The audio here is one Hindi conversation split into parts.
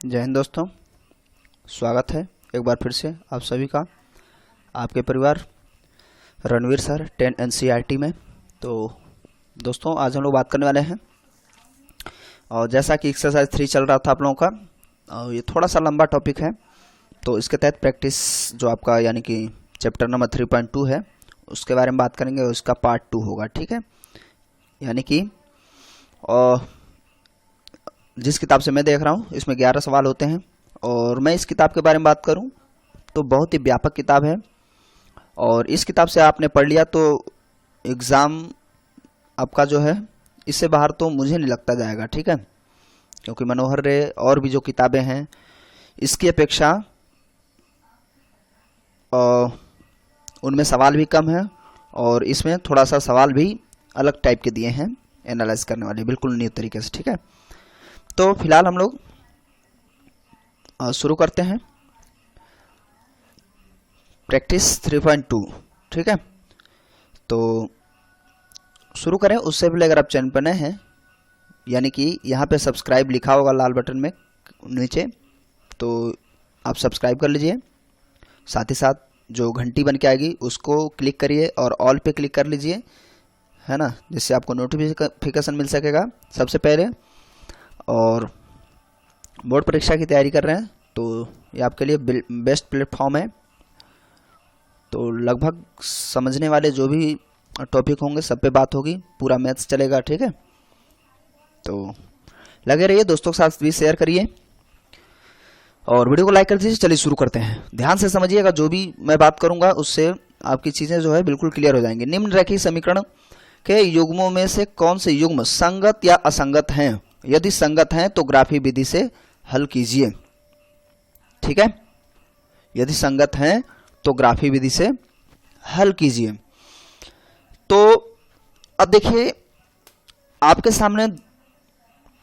जय हिंद दोस्तों, स्वागत है एक बार फिर से आप सभी का आपके परिवार रणवीर सर 10 NCERT में। तो दोस्तों आज हम लोग बात करने वाले हैं और जैसा कि एक्सरसाइज 3 चल रहा था आप लोगों का, और ये थोड़ा सा लंबा टॉपिक है तो इसके तहत प्रैक्टिस जो आपका यानी कि चैप्टर नंबर 3.2 है उसके बारे में बात करेंगे और इसका पार्ट 2 होगा। ठीक है, यानी कि जिस किताब से मैं देख रहा हूँ इसमें 11 सवाल होते हैं और मैं इस किताब के बारे में बात करूँ तो बहुत ही व्यापक किताब है और इस किताब से आपने पढ़ लिया तो एग्ज़ाम आपका जो है इससे बाहर तो मुझे नहीं लगता जाएगा। ठीक है, क्योंकि मनोहर रे और भी जो किताबें हैं इसकी अपेक्षा उनमें सवाल भी कम है और इसमें थोड़ा सा सवाल भी अलग टाइप के दिए हैं एनालाइज करने वाले, बिल्कुल न्यू तरीके से। ठीक है, तो फिलहाल हम लोग शुरू करते हैं प्रैक्टिस 3.2। ठीक है, तो शुरू करें उससे पहले अगर आप चैनल पर नए हैं यानी कि यहाँ पे सब्सक्राइब लिखा होगा लाल बटन में नीचे, तो आप सब्सक्राइब कर लीजिए। साथ ही साथ जो घंटी बन के आएगी उसको क्लिक करिए और ऑल पे क्लिक कर लीजिए, है ना, जिससे आपको नोटिफिकेशन मिल सकेगा सबसे पहले। और बोर्ड परीक्षा की तैयारी कर रहे हैं तो ये आपके लिए बेस्ट प्लेटफॉर्म है। तो लगभग समझने वाले जो भी टॉपिक होंगे सब पे बात होगी, पूरा मैथ्स चलेगा। ठीक है, तो लगे रहिए, दोस्तों के साथ भी शेयर करिए और वीडियो को लाइक कर दीजिए। चलिए शुरू करते हैं, ध्यान से समझिएगा, जो भी मैं बात करूंगा उससे आपकी चीज़ें जो है बिल्कुल क्लियर हो जाएंगी। निम्न रेखीय समीकरण के युग्मों में से कौन से युग्म संगत या असंगत हैं? यदि संगत हैं तो ग्राफी विधि से हल कीजिए। ठीक है, यदि संगत हैं तो ग्राफी विधि से हल कीजिए। तो अब देखिए आपके सामने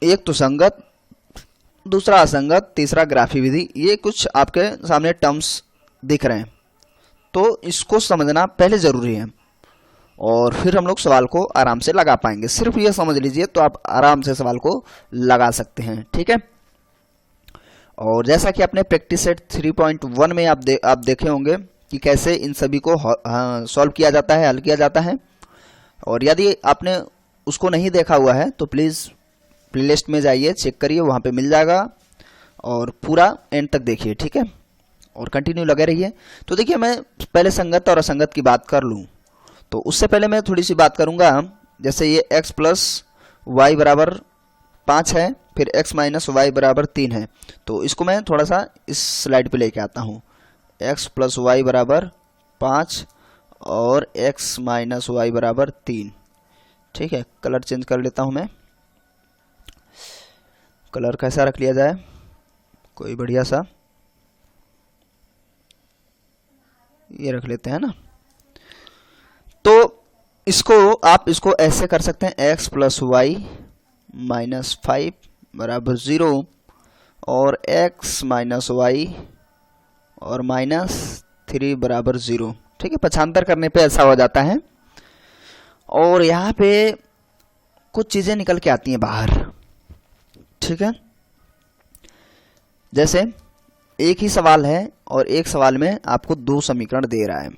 एक तो संगत, दूसरा असंगत, तीसरा ग्राफी विधि, ये कुछ आपके सामने टर्म्स दिख रहे हैं तो इसको समझना पहले जरूरी है और फिर हम लोग सवाल को आराम से लगा पाएंगे। सिर्फ ये समझ लीजिए तो आप आराम से सवाल को लगा सकते हैं। ठीक है, और जैसा कि आपने प्रैक्टिस सेट 3.1 में आप देखे होंगे कि कैसे इन सभी को सॉल्व किया जाता है, हल किया जाता है। और यदि आपने उसको नहीं देखा हुआ है तो प्लीज़ प्लेलिस्ट में जाइए, चेक करिए, वहाँ पे मिल जाएगा और पूरा एंड तक देखिए। ठीक है, और कंटिन्यू लगे रहिए। तो देखिए मैं पहले संगत और असंगत की बात कर लूँ तो उससे पहले मैं थोड़ी सी बात करूंगा। जैसे ये x प्लस वाई बराबर 5 है, फिर x माइनस वाई बराबर 3 है, तो इसको मैं थोड़ा सा इस स्लाइड पे लेके आता हूँ। x प्लस वाई बराबर 5 और x माइनस वाई बराबर 3। ठीक है, कलर चेंज कर लेता हूँ मैं। कलर कैसा रख लिया जाए, कोई बढ़िया सा, ये रख लेते हैं ना। तो इसको ऐसे कर सकते हैं, x प्लस वाई माइनस 5 बराबर 0 और x माइनस वाई और माइनस 3 बराबर 0। ठीक है, पक्षांतर करने पे ऐसा हो जाता है और यहाँ पे कुछ चीज़ें निकल के आती हैं बाहर। ठीक है, जैसे एक ही सवाल है और एक सवाल में आपको 2 समीकरण दे रहा है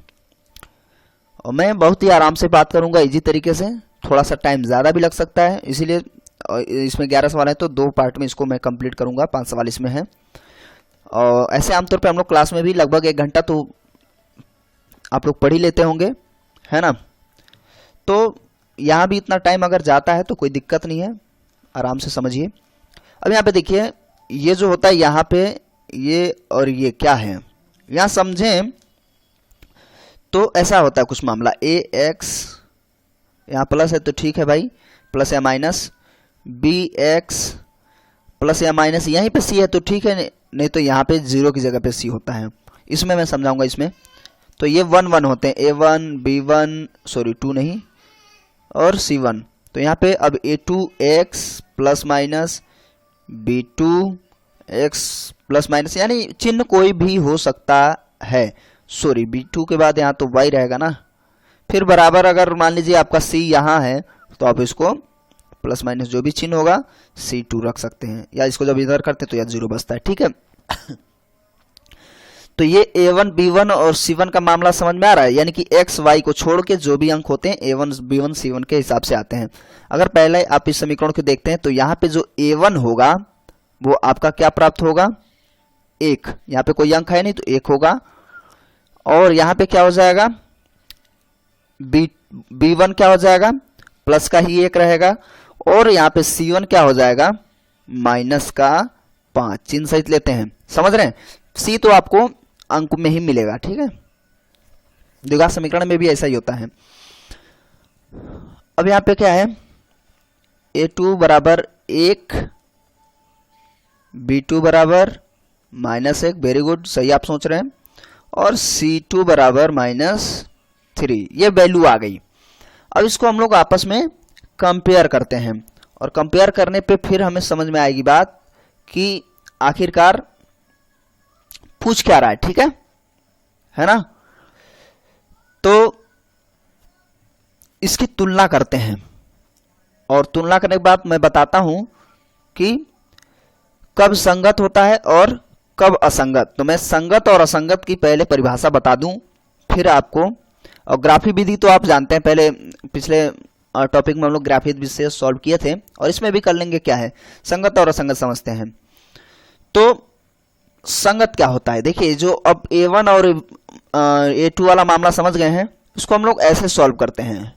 और मैं बहुत ही आराम से बात करूंगा, इजी तरीके से। थोड़ा सा टाइम ज़्यादा भी लग सकता है, इसीलिए इसमें 11 सवाल हैं तो 2 पार्ट में इसको मैं कंप्लीट करूंगा, 5 सवाल इसमें हैं। और ऐसे आमतौर पे हम लोग क्लास में भी लगभग 1 घंटा तो आप लोग पढ़ ही लेते होंगे, है ना। तो यहाँ भी इतना टाइम अगर जाता है तो कोई दिक्कत नहीं है, आराम से समझिए। अब यहाँ पे देखिए, ये जो होता है यहाँ पे ये और ये क्या है, यहाँ समझें तो ऐसा होता है कुछ मामला। ए एक्स यहाँ प्लस है तो ठीक है भाई, प्लस या माइनस, बी एक्स प्लस या माइनस, यहीं पे सी है तो ठीक है, नहीं तो यहाँ पे 0 की जगह पे सी होता है। इसमें मैं समझाऊंगा। इसमें तो ये 1 1 होते हैं, A1 B1 सॉरी 2 नहीं और C1। तो यहाँ पे अब A2 x plus minus B2 x plus minus, यानी चिन्ह कोई भी हो सकता है। सॉरी B2 के बाद यहाँ तो y रहेगा ना, फिर बराबर अगर मान लीजिए आपका C यहाँ है तो आप इसको प्लस माइनस जो भी चिन्ह होगा C2 रख सकते हैं, या इसको जब इधर करते हैं तो यह 0 बचता है। ठीक है, तो ये A1 B1 और C1 का मामला समझ में आ रहा है, यानी कि x y को छोड़ के जो भी अंक होते हैं A1 B1 C1 के हिसाब से आते हैं। अगर पहले आप इस समीकरण को देखते हैं तो यहाँ पे जो A1 होगा वो आपका क्या प्राप्त होगा, 1, यहाँ पे कोई अंक है नहीं तो 1 होगा, और यहाँ पे क्या हो जाएगा B1 क्या हो जाएगा, प्लस का ही 1 रहेगा, और यहाँ पे C1 क्या हो जाएगा, माइनस का 5। चिन्ह सहित लेते हैं, समझ रहे हैं। C तो आपको अंक में ही मिलेगा। ठीक है, द्विघात समीकरण में भी ऐसा ही होता है। अब यहाँ पे क्या है, A2 बराबर 1, B2 बराबर -1, वेरी गुड, सही आप सोच रहे हैं, और C2 बराबर -3, ये वैल्यू आ गई। अब इसको हम लोग आपस में कंपेयर करते हैं, और कंपेयर करने पे फिर हमें समझ में आएगी बात कि आखिरकार पूछ क्या रहा है। ठीक है ना, तो इसकी तुलना करते हैं, और तुलना करने के बाद मैं बताता हूं कि कब संगत होता है और कब असंगत। तो मैं संगत और असंगत की पहले परिभाषा बता दूं, फिर आपको, और ग्राफी विधि तो आप जानते हैं, पहले पिछले टॉपिक में हम लोग ग्राफी विधि से सॉल्व किए थे, और इसमें भी कर लेंगे। क्या है संगत और असंगत समझते हैं। तो संगत क्या होता है, देखिए जो अब A1 और A2 वाला मामला समझ गए हैं, उसको हम लोग ऐसे सॉल्व करते हैं।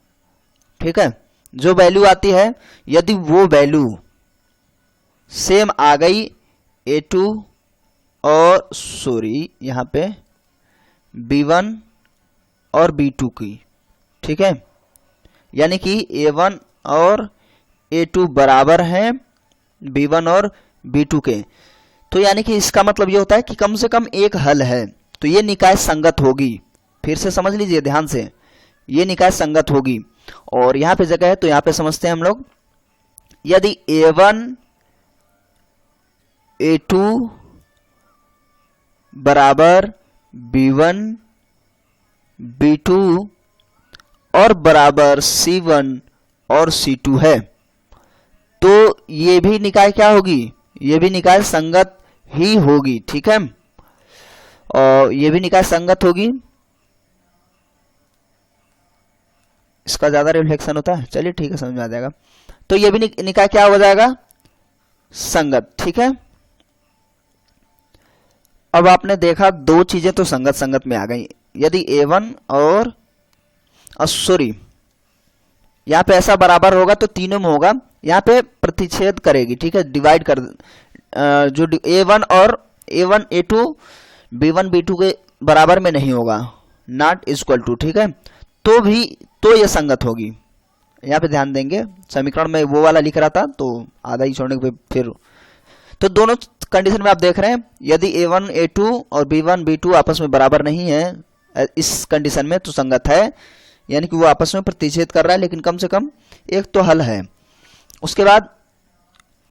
ठीक है, जो वैल्यू आती है, यदि वो वैल्यू सेम आ गई A2 और यहाँ पे B1 और B2 की, ठीक है, यानी कि A1 और A2 बराबर हैं B1 और B2 के, तो यानी कि इसका मतलब ये होता है कि कम से कम एक हल है, तो ये निकाय संगत होगी। फिर से समझ लीजिए ध्यान से, ये निकाय संगत होगी। और यहाँ पे जगह है तो यहाँ पे समझते हैं हम लोग, यदि A1 A2 बराबर B1 B2 और बराबर C1 और C2 है, तो ये भी निकाय क्या होगी, ये भी निकाय संगत ही होगी। ठीक है, और ये भी निकाय संगत होगी। इसका ज्यादा रिफ्लेक्शन होता है, चलिए ठीक है, समझ में आ जाएगा। तो ये भी निकाय क्या हो जाएगा, संगत। ठीक है, अब आपने देखा दो चीजें तो संगत संगत में आ गई। यदि A1 और यहाँ पे ऐसा बराबर होगा तो तीनों में होगा, यहाँ पे प्रतिच्छेद करेगी। ठीक है, डिवाइड कर, जो A1 और A1 A2 B1 B2 के बराबर में नहीं होगा, नॉट इक्वल टू। ठीक है, तो ये संगत होगी। यहाँ पे ध्यान देंगे, समीकरण में वो वाला लिख रहा था तो आधा ही छोड़ने के फिर, तो दोनों कंडीशन में आप देख रहे हैं, यदि A1 A2 और B1 B2 आपस में बराबर नहीं है इस कंडीशन में तो संगत है, यानी कि वो आपस में प्रतिच्छेद कर रहा है, लेकिन कम से कम एक तो हल है। उसके बाद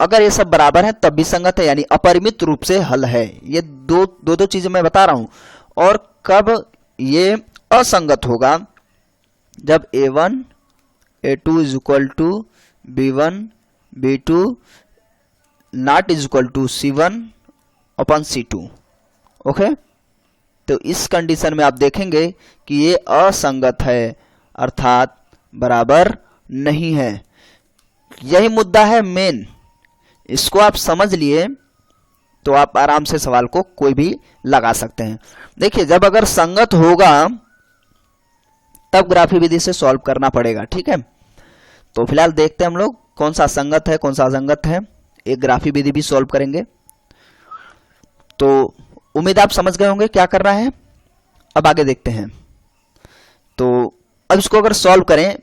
अगर ये सब बराबर है तब भी संगत है, यानी अपरिमित रूप से हल है। ये दो चीजें मैं बता रहा हूं। और कब ये असंगत होगा, जब A1 A2 is equal to B1 B2 not is equal to C1 upon C2। Okay, तो इस कंडीशन में आप देखेंगे कि ये असंगत है, अर्थात बराबर नहीं है। यही मुद्दा है मेन, इसको आप समझ लिए तो आप आराम से सवाल को कोई भी लगा सकते हैं। देखिए, जब अगर संगत होगा तब ग्राफी विधि से सॉल्व करना पड़ेगा। ठीक है, तो फिलहाल देखते हैं हम लोग कौन सा संगत है कौन सा असंगत है, एक ग्राफी विधि भी सॉल्व करेंगे। तो उम्मीद आप समझ गए होंगे क्या करना है। अब आगे देखते हैं। तो अब इसको अगर सॉल्व करें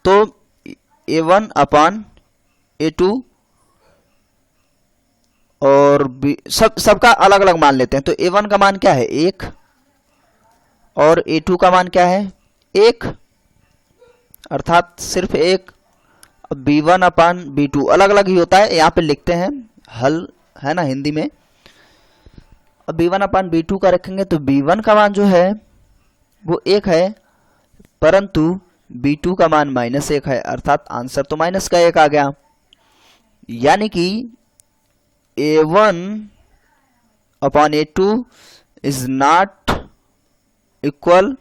तो A1 अपॉन A2 और सबका अलग अलग मान लेते हैं। तो A1 का मान क्या है, 1, और A2 का मान क्या है, 1, अर्थात सिर्फ 1। अब B1 अपॉन B2 अलग अलग ही होता है, यहाँ पे लिखते हैं हल, है ना, हिंदी में। अब B1 अपॉन B2 का रखेंगे तो B1 का मान जो है वो 1 है, परंतु B2 का मान -1 है, अर्थात आंसर तो माइनस का 1 आ गया। यानी कि A1 upon A2 is not equal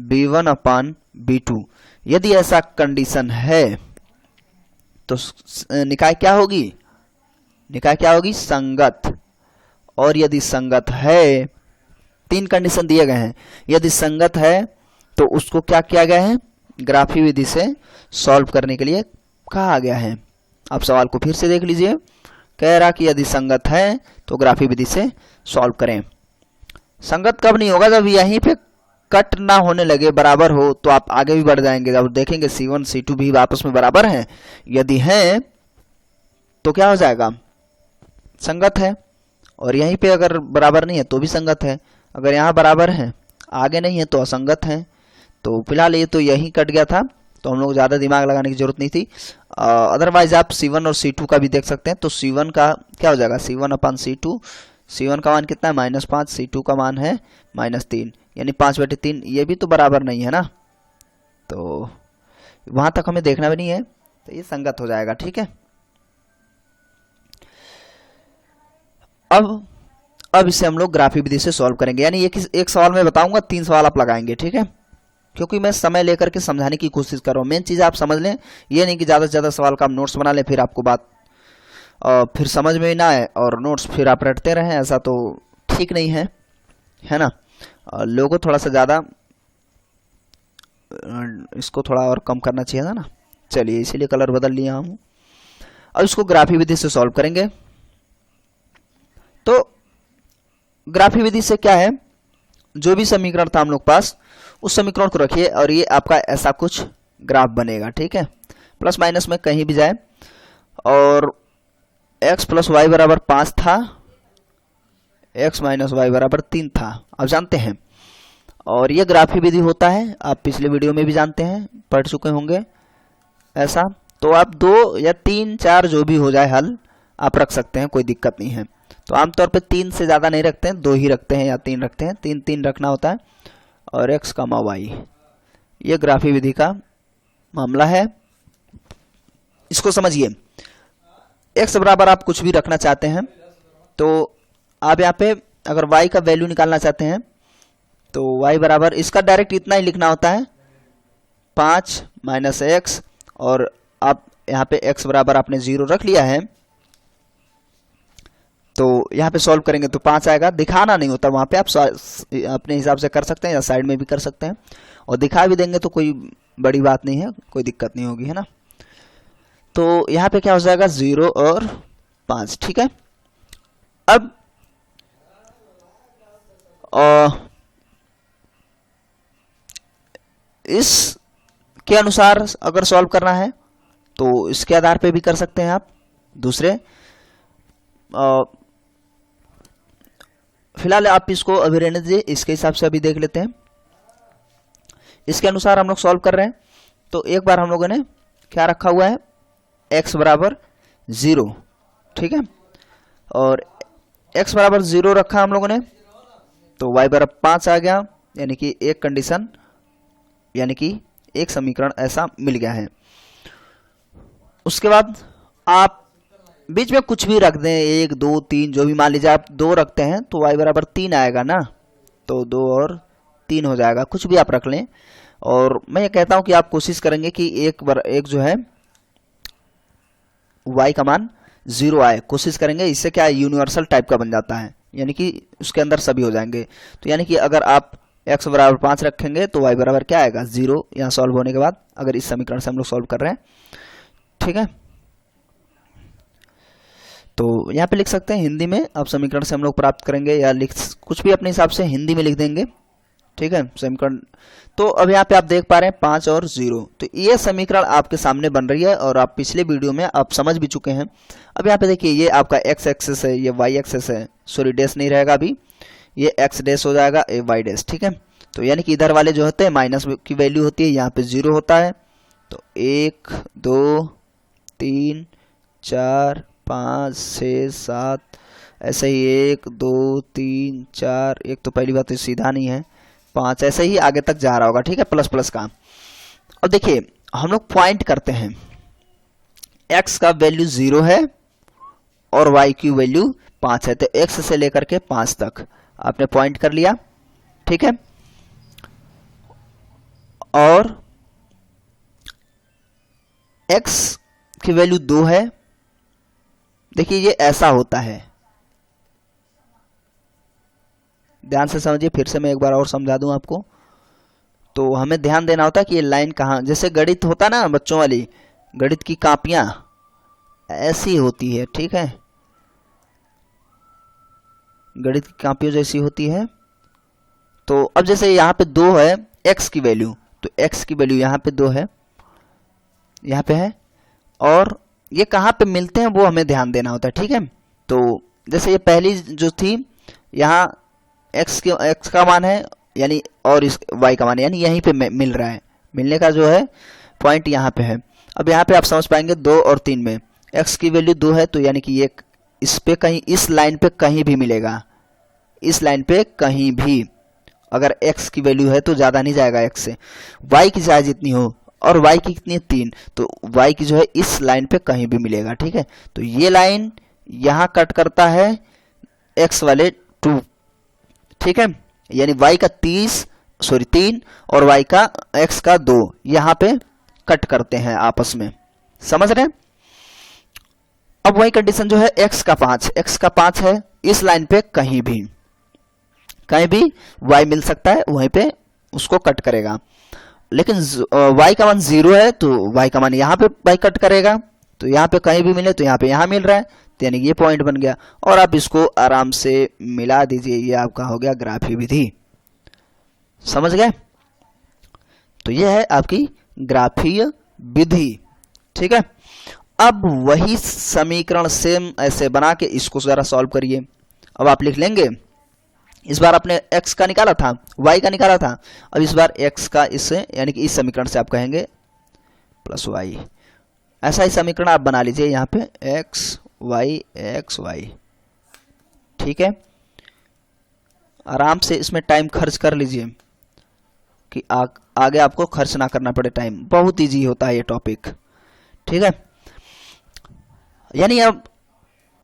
B1 upon B2। यदि ऐसा कंडीशन है तो निकाय क्या होगी? निकाय क्या होगी? संगत। और यदि संगत है, 3 कंडीशन दिए गए हैं, यदि संगत है तो उसको क्या किया गया है? ग्राफी विधि से सॉल्व करने के लिए कहा गया है। आप सवाल को फिर से देख लीजिए। कह रहा कि यदि संगत है तो ग्राफी विधि से सॉल्व करें। संगत कब नहीं होगा? जब यहीं पे कट ना होने लगे, बराबर हो, तो आप आगे भी बढ़ जाएंगे। अब देखेंगे C1 C2 भी आपस में बराबर हैं। यदि हैं तो क्या हो जाएगा? संगत है। और यहीं पे अगर बराबर नहीं है तो भी संगत है। अगर यहाँ बराबर है, आगे नहीं है, तो असंगत है। तो फिलहाल ये तो यहीं कट गया था, तो हम लोग ज़्यादा दिमाग लगाने की जरूरत नहीं थी। अदरवाइज आप C1 और C2 का भी देख सकते हैं। तो C1 का क्या हो जाएगा? C1 upon C2। C1 का मान कितना है? -5। C2 का मान है -3, यानी 5/3। ये भी तो बराबर नहीं है ना, तो वहां तक हमें देखना भी नहीं है, तो ये संगत हो जाएगा। ठीक है। अब इसे हम लोग ग्राफी विधि से सॉल्व करेंगे। यानी एक सवाल मैं बताऊंगा, 3 सवाल आप लगाएंगे। ठीक है, क्योंकि मैं समय लेकर के समझाने की कोशिश कर रहा हूँ। मेन चीज़ आप समझ लें, ये नहीं कि ज़्यादा से ज़्यादा सवाल का आप नोट्स बना लें, फिर आपको बात फिर समझ में ना आए और नोट्स फिर आप रटते रहें। ऐसा तो ठीक नहीं है, है ना। लोगों को थोड़ा सा ज़्यादा इसको थोड़ा और कम करना चाहिए था ना। चलिए, इसीलिए कलर बदल लिया हूँ। अब इसको ग्राफी विधि से सॉल्व करेंगे। तो ग्राफी विधि से क्या है, जो भी समीकरण था हम लोग पास, उस समीकरण को रखिए और ये आपका ऐसा कुछ ग्राफ बनेगा। ठीक है, प्लस माइनस में कहीं भी जाए। और x + y बराबर 5 था, x - y बराबर 3 था, अब जानते हैं। और ये ग्राफी विधि होता है, आप पिछले वीडियो में भी जानते हैं, पढ़ चुके होंगे ऐसा। तो आप 2 या 3 4 जो भी हो जाए हल आप रख सकते हैं, कोई दिक्कत नहीं है। तो आमतौर पे 3 से ज़्यादा नहीं रखते हैं, 2 ही रखते हैं या 3 रखते हैं। 3 रखना होता है। और x, y, ये ग्राफी विधि का मामला है। इसको समझिए। x बराबर आप कुछ भी रखना चाहते हैं, तो आप यहाँ पे अगर y का वैल्यू निकालना चाहते हैं तो y बराबर, इसका डायरेक्ट इतना ही लिखना होता है, 5 - x। और आप यहाँ पे x बराबर आपने 0 रख लिया है, तो यहाँ पे सॉल्व करेंगे तो 5 आएगा। दिखाना नहीं होता वहाँ पे, आप अपने हिसाब से कर सकते हैं या साइड में भी कर सकते हैं। और दिखा भी देंगे तो कोई बड़ी बात नहीं है, कोई दिक्कत नहीं होगी, है ना। तो यहाँ पे क्या हो जाएगा? 0 और 5। ठीक है। अब इस के अनुसार अगर सॉल्व करना है तो इसके आधार पे भी कर सकते हैं आप। दूसरे फिलहाल आप इसको अभी रहने दीजिए, इसके हिसाब से अभी देख लेते हैं। इसके अनुसार हम लोग सॉल्व कर रहे हैं। तो एक बार हम लोगों ने क्या रखा हुआ है? x बराबर 0। ठीक है, और x बराबर 0 रखा हम लोगों ने, तो y बराबर 5 आ गया। यानी कि एक कंडीशन, यानी कि एक समीकरण ऐसा मिल गया है। उसके बाद आप बीच में कुछ भी रख दें, 1 2 3 जो भी, मान लीजिए आप 2 रखते हैं तो y बराबर 3 आएगा ना, तो 2 और 3 हो जाएगा। कुछ भी आप रख लें। और मैं ये कहता हूं कि आप कोशिश करेंगे कि एक जो है y का मान 0 आए, कोशिश करेंगे। इससे क्या यूनिवर्सल टाइप का बन जाता है, यानी कि उसके अंदर सभी हो जाएंगे। तो यानी कि अगर आप x बराबर 5 रखेंगे तो y बराबर क्या आएगा? 0। यहाँ सॉल्व होने के बाद, अगर इस समीकरण से हम लोग सॉल्व कर रहे हैं। ठीक है, तो यहाँ पे लिख सकते हैं हिंदी में, अब समीकरण से हम लोग प्राप्त करेंगे, या कुछ भी अपने हिसाब से हिंदी में लिख देंगे। ठीक है, समीकरण। तो अब यहाँ पे आप देख पा रहे हैं 5 और 0, तो ये समीकरण आपके सामने बन रही है और आप पिछले वीडियो में आप समझ भी चुके हैं। अब यहाँ पे देखिए, ये आपका x एक्सेस है, ये y एक्सेस है, सॉरी डैश नहीं रहेगा अभी, ये x डैश हो जाएगा, ये y डैश। ठीक है, तो यानी कि इधर वाले जो होते हैं माइनस की वैल्यू होती है, यहाँ पे 0 होता है। तो 1 2 3 4 5 6 7, ऐसे ही 1 2 3 4, एक तो पहली बात तो सीधा नहीं है, 5, ऐसे ही आगे तक जा रहा होगा। ठीक है, प्लस प्लस का। अब देखिए हम लोग पॉइंट करते हैं, x का वैल्यू 0 है और y की वैल्यू 5 है, तो x से लेकर के 5 तक आपने पॉइंट कर लिया, ठीक है। और x की वैल्यू 2 है। देखिए ये ऐसा होता है, ध्यान से समझिए, फिर से मैं एक बार और समझा दूं आपको। तो हमें ध्यान देना होता है कि ये लाइन कहाँ, जैसे गणित होता ना बच्चों वाली, गणित की कापियां ऐसी होती है, ठीक है, गणित की कापियों जैसी होती है। तो अब जैसे यहाँ पे 2 है x की वैल्यू, तो x की वैल्यू यहाँ पे 2 है, यहाँ पे है, और ये कहाँ पे मिलते हैं वो हमें ध्यान देना होता है, ठीक है। तो जैसे ये पहली जो थी, यहाँ x का मान है यानी, और इस y का मान है, यानी यहीं पे मिल रहा है, मिलने का जो है पॉइंट यहाँ पे है। अब यहाँ पे आप समझ पाएंगे 2 और 3 में x की वैल्यू 2 है, तो यानी कि ये इस पे कहीं, इस लाइन पे कहीं भी मिलेगा, इस लाइन पे कहीं भी अगर x की वैल्यू है तो ज़्यादा नहीं जाएगा x से, y की चाहे जितनी हो, और y की कितनी है 3, तो y की जो है इस लाइन पे कहीं भी मिलेगा, ठीक है। तो ये लाइन यहाँ कट करता है x वाले 2, ठीक है, यानी y का 3 और y का x का 2 यहाँ पे कट करते हैं आपस में, समझ रहे हैं। अब वही कंडीशन जो है x का 5 है, इस लाइन पे कहीं भी y मिल सकता है, वहीं पे उसको कट करेगा। लेकिन y का मान 0 है, तो y का मान यहाँ पे y कट करेगा, तो यहाँ पे कहीं भी मिले तो यहाँ पे यहाँ मिल रहा है, तो यानी ये पॉइंट बन गया। और आप इसको आराम से मिला दीजिए, ये आपका हो गया ग्राफीय विधि, समझ गए। तो ये है आपकी ग्राफीय विधि, ठीक है। अब वही समीकरण सेम ऐसे बना के इसको जरा सॉल्व करिए। अब आप लिख लेंगे, इस बार आपने x का निकाला था, y का निकाला था, अब इस बार x का इससे, यानी कि इस समीकरण से आप कहेंगे प्लस y, ऐसा ही समीकरण आप बना लीजिए यहाँ पे x y, ठीक है। आराम से इसमें टाइम खर्च कर लीजिए कि आगे आपको खर्च ना करना पड़े टाइम, बहुत इजी होता है ये टॉपिक, ठीक है। यानी अब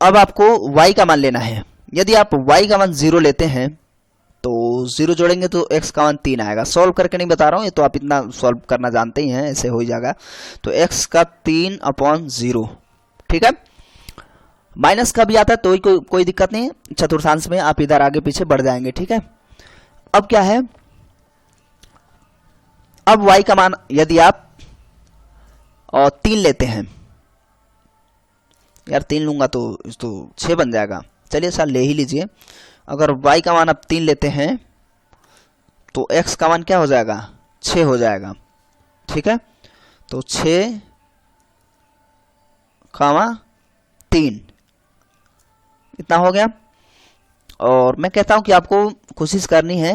आपको y का मान लेना है। यदि आप y का मान 0 लेते हैं तो 0 जोड़ेंगे तो x का मान 3 आएगा। सॉल्व करके नहीं बता रहा हूँ, ये तो आप इतना सॉल्व करना जानते ही हैं, ऐसे हो ही जाएगा। तो x का 3/0, ठीक है। माइनस का भी आता है तो कोई दिक्कत नहीं है, चतुर्थांश में आप इधर आगे पीछे बढ़ जाएंगे, ठीक है। अब क्या है, अब y का मान यदि आप 3 लेते हैं, यार 3 लूंगा तो 6 बन जाएगा, चलिए सर ले ही लीजिए। अगर y का मान आप 3 लेते हैं तो x का मान क्या हो जाएगा, 6 हो जाएगा, ठीक है। तो 6, 3 इतना हो गया। और मैं कहता हूं कि आपको कोशिश करनी है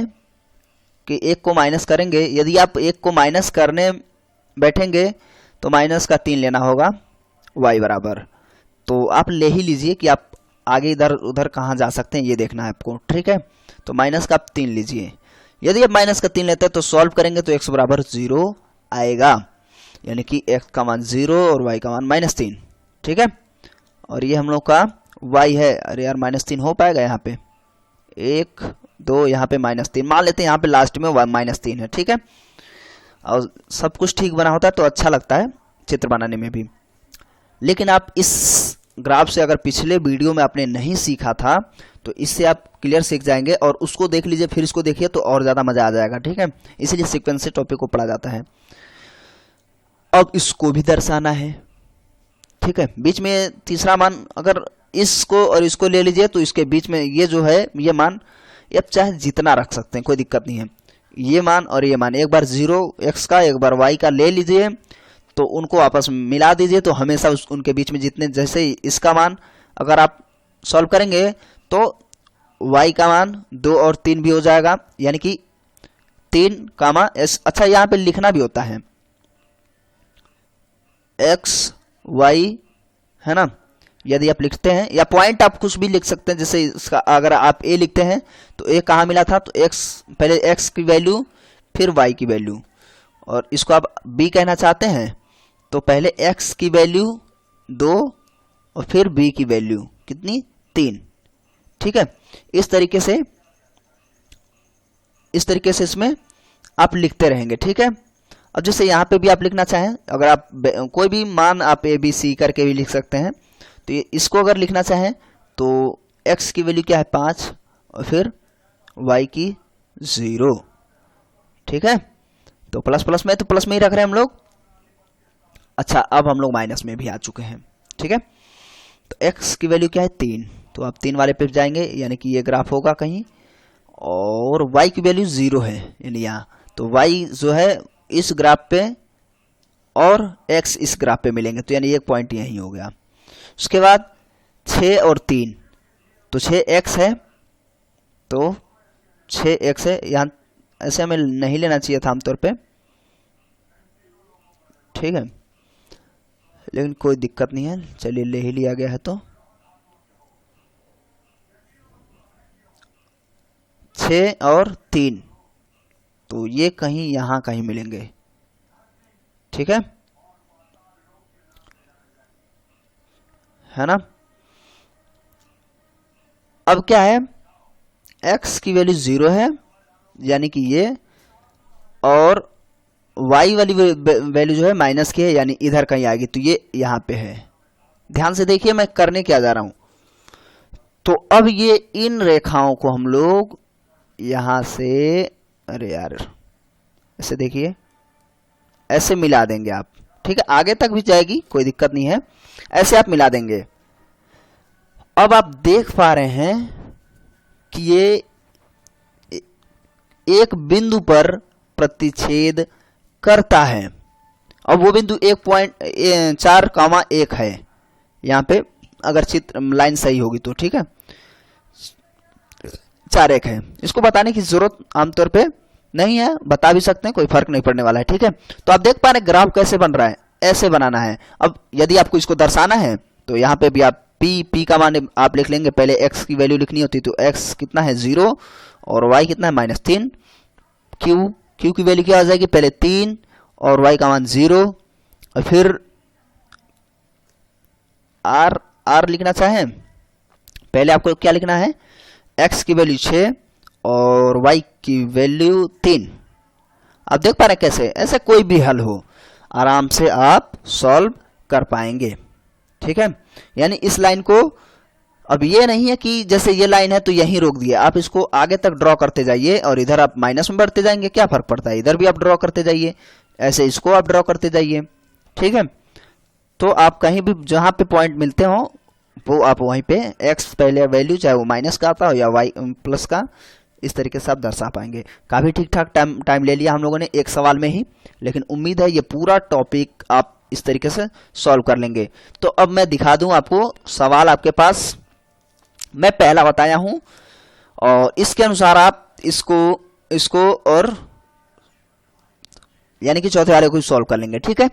कि 1 को माइनस करेंगे, यदि आप 1 को माइनस करने बैठेंगे तो माइनस का 3 लेना होगा y बराबर। तो आप ले ही लीजिए कि आप आगे इधर उधर कहाँ जा सकते हैं, ये देखना है आपको, ठीक है। तो माइनस का आप 3 लीजिए। यदि आप माइनस का 3 लेते हैं तो सॉल्व करेंगे तो x बराबर 0 आएगा, यानी कि x का मान 0 और y का मान -3, ठीक है। और ये हम लोग का y है, अरे यार -3 हो पाएगा यहाँ पे, 1 2 यहाँ पे -3 मान लेते हैं, यहाँ पे लास्ट में -3 है, ठीक है। और सब कुछ ठीक बना होता है तो अच्छा लगता है चित्र बनाने में भी। लेकिन आप इस ग्राफ से अगर पिछले वीडियो में आपने नहीं सीखा था तो इससे आप क्लियर सीख जाएंगे, और उसको देख लीजिए फिर इसको देखिए तो और ज़्यादा मज़ा आ जाएगा, ठीक है। इसीलिए सीक्वेंस से टॉपिक को पढ़ा जाता है। अब इसको भी दर्शाना है, ठीक है। बीच में तीसरा मान, अगर इसको और इसको ले लीजिए तो इसके बीच में ये जो है ये मान, अब चाहे जितना रख सकते हैं, कोई दिक्कत नहीं है। ये मान और ये मान, एक बार 0 x का एक बार y का ले लीजिए, तो उनको आपस में मिला दीजिए, तो हमेशा उनके बीच में जितने, जैसे इसका मान अगर आप सॉल्व करेंगे तो y का मान 2 और 3 भी हो जाएगा, यानी कि 3 कामा s। अच्छा यहाँ पे लिखना भी होता है x y, है ना। यदि आप लिखते हैं या पॉइंट आप कुछ भी लिख सकते हैं, जैसे इसका अगर आप a लिखते हैं तो a कहाँ मिला था, तो x पहले x की वैल्यू फिर y की वैल्यू, और इसको आप b कहना चाहते हैं तो पहले x की वैल्यू 2 और फिर b की वैल्यू कितनी 3। ठीक है, इस तरीके से इसमें आप लिखते रहेंगे। ठीक है, अब जैसे यहाँ पे भी आप लिखना चाहें, अगर आप कोई भी मान आप ए बी सी करके भी लिख सकते हैं, तो इसको अगर लिखना चाहें तो x की वैल्यू क्या है 5 और फिर y की 0। ठीक है, तो प्लस प्लस में, तो प्लस में ही रख रहे हैं हम लोग। अच्छा, अब हम लोग माइनस में भी आ चुके हैं। ठीक है, तो x की वैल्यू क्या है 3, तो आप 3 वाले पे जाएंगे, यानी कि ये ग्राफ होगा कहीं, और y की वैल्यू 0 है यानी यहाँ, तो y जो है इस ग्राफ पे और x इस ग्राफ पे मिलेंगे, तो यानी एक पॉइंट यही हो गया। उसके बाद 6 और 3, तो 6x है, तो 6x है, यहाँ ऐसे हमें नहीं लेना चाहिए था आमतौर पे। ठीक है, लेकिन कोई दिक्कत नहीं है, चलिए ले ही लिया गया है। तो 6 और 3, तो ये कहीं यहाँ कहीं मिलेंगे। ठीक है ना। अब क्या है, x की वैल्यू 0 है यानी कि ये, और y वाली वैल्यू जो है माइनस की है यानी इधर कहीं आएगी, तो ये यहाँ पे है। ध्यान से देखिए मैं करने क्या जा रहा हूं। तो अब ये इन रेखाओं को हम लोग यहां से, अरे यार ऐसे देखिए, ऐसे मिला देंगे आप। ठीक है, आगे तक भी जाएगी, कोई दिक्कत नहीं है, ऐसे आप मिला देंगे। अब आप देख पा रहे हैं कि ये एक बिंदु पर प्रतिच्छेद करता है। अब वो बिंदु 1.4,1 है यहाँ पे, अगर चित्र लाइन सही होगी तो। ठीक है, 4,1 है, इसको बताने की जरूरत आमतौर पे नहीं है, बता भी सकते हैं, कोई फर्क नहीं पड़ने वाला है। ठीक है, तो आप देख पा रहे हैं ग्राफ कैसे बन रहा है, ऐसे बनाना है। अब यदि आपको इसको दर्शाना है तो यहाँ पे भी आप p का मान आप लिख लेंगे। पहले x की वैल्यू लिखनी होती, तो x कितना है 0 और y कितना है -3। q की वैल्यू क्या आ जाएगी, पहले 3 और y का मान 0, और फिर r लिखना चाहें, पहले आपको क्या लिखना है, x की वैल्यू 6 और y की वैल्यू 3। आप देख पा रहे हैं कैसे, ऐसे कोई भी हल हो आराम से आप सॉल्व कर पाएंगे। ठीक है, यानी इस लाइन को, अब ये नहीं है कि जैसे ये लाइन है तो यहीं रोक दिए, आप इसको आगे तक ड्रॉ करते जाइए, और इधर आप माइनस में बढ़ते जाएंगे, क्या फर्क पड़ता है, इधर भी आप ड्रॉ करते जाइए, ऐसे इसको आप ड्रॉ करते जाइए। ठीक है, तो आप कहीं भी जहां पे पॉइंट मिलते हो वो आप वहीं पे x पहले वैल्यू, चाहे वो माइनस का आता हो या y प्लस का, इस तरीके से आप दर्शा पाएंगे। काफी ठीक ठाक टाइम ले लिया हम लोगों ने एक सवाल में ही, लेकिन उम्मीद है ये पूरा टॉपिक आप इस तरीके से सॉल्व कर लेंगे। तो अब मैं दिखा दूं आपको सवाल, आपके पास मैं पहला बताया हूं, और इसके अनुसार आप इसको और यानी कि चौथे वाले को सॉल्व कर लेंगे। ठीक है,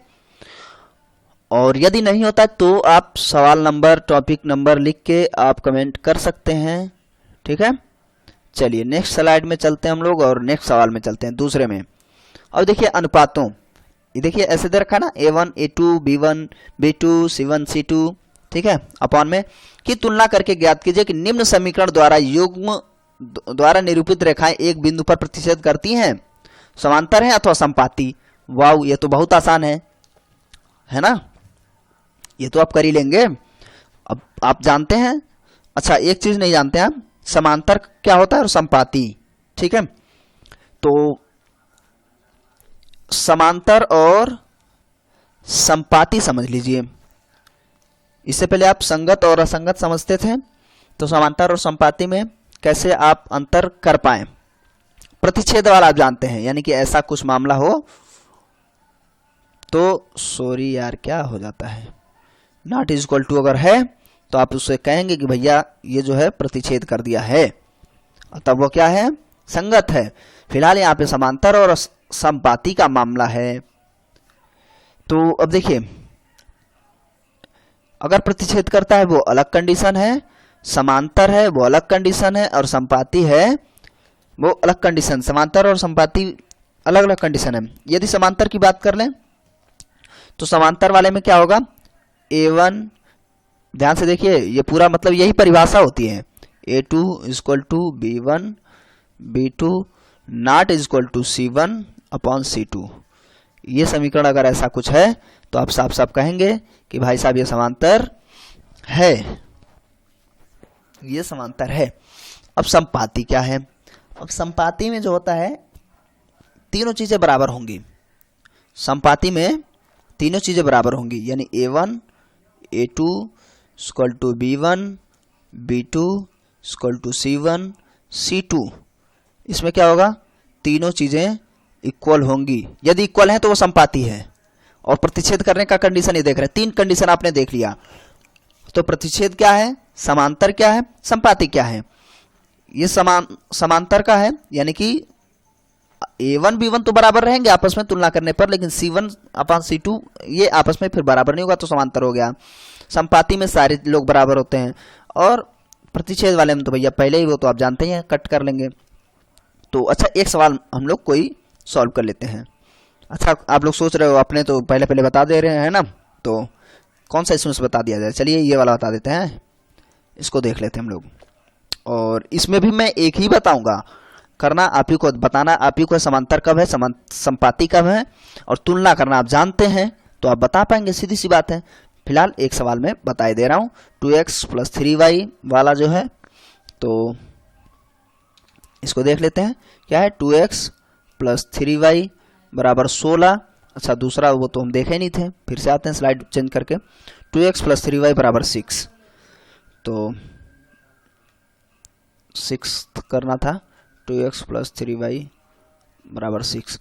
और यदि नहीं होता तो आप सवाल नंबर, टॉपिक नंबर लिख के आप कमेंट कर सकते हैं। ठीक है, चलिए नेक्स्ट स्लाइड में चलते हैं हम लोग, और नेक्स्ट सवाल में चलते हैं, दूसरे में। अब देखिए अनुपातों, ये देखिए ऐसे दे रखा ना, a1 a2 b1 b2 c1 c2, ठीक है, अपॉन में की तुलना करके ज्ञात कीजिए कि निम्न समीकरण द्वारा युग्म द्वारा निरूपित रेखाएं एक बिंदु पर प्रतिच्छेद करती हैं, समांतर हैं अथवा संपाती। वाव, ये तो बहुत आसान है ना, ये तो आप कर ही लेंगे। अब आप जानते हैं, अच्छा एक चीज नहीं जानते आप, समांतर क्या होता है और संपाती। ठीक है, तो समांतर और संपाती समझ लीजिए। इससे पहले आप संगत और असंगत समझते थे, तो समांतर और संपाती में कैसे आप अंतर कर पाए। प्रतिच्छेद वाला आप जानते हैं, यानी कि ऐसा कुछ मामला हो तो, सॉरी यार क्या हो जाता है, नॉट इज इक्वल टू अगर है तो आप उससे कहेंगे कि भैया ये जो है प्रतिच्छेद कर दिया है, तब वो क्या है, संगत है। फिलहाल यहाँ पे समांतर और संपाती का मामला है। तो अब देखिए, अगर प्रतिच्छेद करता है वो अलग कंडीशन है, समांतर है वो अलग कंडीशन है, और संपाती है वो अलग कंडीशन। समांतर और संपाती अलग अलग कंडीशन है। यदि समांतर की बात कर लें तो समांतर वाले में क्या होगा, A1, ध्यान से देखिए ये पूरा मतलब यही परिभाषा होती है, A2 equal to B1 B2 not equal to C1 upon C2। ये समीकरण अगर ऐसा कुछ है तो आप साफ साफ कहेंगे कि भाई साहब ये समांतर है, ये समांतर है। अब संपाती क्या है, अब संपाती में जो होता है तीनों चीजें बराबर होंगी, संपाती में तीनों चीजें बराबर होंगी, यानी A1 A2 equal to B1 B2 equal to C1 C2। इसमें क्या होगा, तीनों चीजें इक्वल होंगी, यदि इक्वल है तो वो संपाती है। और प्रतिच्छेद करने का कंडीशन ये देख रहे हैं, तीन कंडीशन आपने देख लिया। तो प्रतिच्छेद क्या है, समांतर क्या है, संपाती क्या है। ये समांतर का है, यानी कि A1 B1 तो बराबर रहेंगे आपस में तुलना करने पर, लेकिन C1 अपॉन C2 ये आपस में फिर बराबर नहीं होगा, तो समांतर हो गया। संपाती में सारे लोग बराबर होते हैं, और प्रतिच्छेद वाले में तो भैया पहले ही वो तो आप जानते ही हैं, कट कर लेंगे। तो अच्छा एक सवाल हम लोग कोई सॉल्व कर लेते हैं। अच्छा आप लोग सोच रहे हो अपने तो पहले पहले बता दे रहे हैं ना, तो कौन सा इसमें से बता दिया जाए, चलिए ये वाला बता देते हैं, इसको देख लेते हैं हम लोग। और इसमें भी मैं एक ही बताऊंगा, करना आप ही को, बताना आप ही को, समांतर कब है संपाती कब है, और तुलना करना आप जानते हैं तो आप बता पाएंगे, सीधी सी बात है। फिलहाल एक सवाल में बताए दे रहा हूँ, 2x प्लस 3y वाला जो है, तो इसको देख लेते हैं क्या है, 2x प्लस 3y बराबर 16। अच्छा दूसरा वो तो हम देखे नहीं थे, फिर से आते हैं स्लाइड चेंज करके, 2x प्लस 3y बराबर 6, तो 6 करना था, 2x प्लस 3y बराबर 6।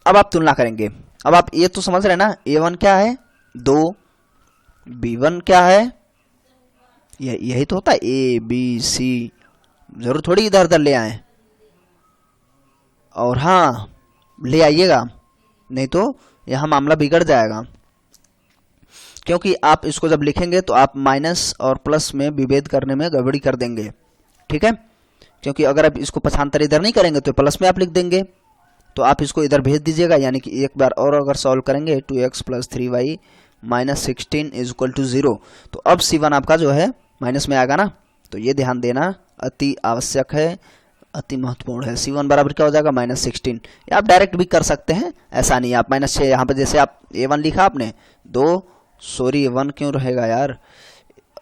अब आप तुलना करेंगे, अब आप ये तो समझ रहे हैं ना, A1 क्या है 2, B1 क्या है, यही तो होता है A B C, जरूर थोड़ी इधर उधर ले आए, और हाँ ले आइएगा, नहीं तो यहाँ मामला बिगड़ जाएगा, क्योंकि आप इसको जब लिखेंगे तो आप माइनस और प्लस में विभेद करने में गड़बड़ी कर देंगे, ठीक है। क्योंकि अगर आप इसको पक्षांतर इधर नहीं करेंगे तो प्लस में आप लिख देंगे, तो आप इसको इधर भेज दीजिएगा, यानी कि एक बार और अगर सॉल्व करेंगे 2x plus 3y minus 16 is equal to 0, तो अब C1 आपका जो है माइनस में आएगा ना, तो ये ध्यान देना अति आवश्यक है, अति महत्वपूर्ण है। C1 बराबर क्या हो जाएगा, माइनस 16। या आप डायरेक्ट भी कर सकते हैं, ऐसा नहीं, आप माइनस 6 यहाँ पर जैसे आप A1 लिखा आपने 2, सॉरी 1 क्यों रहेगा यार,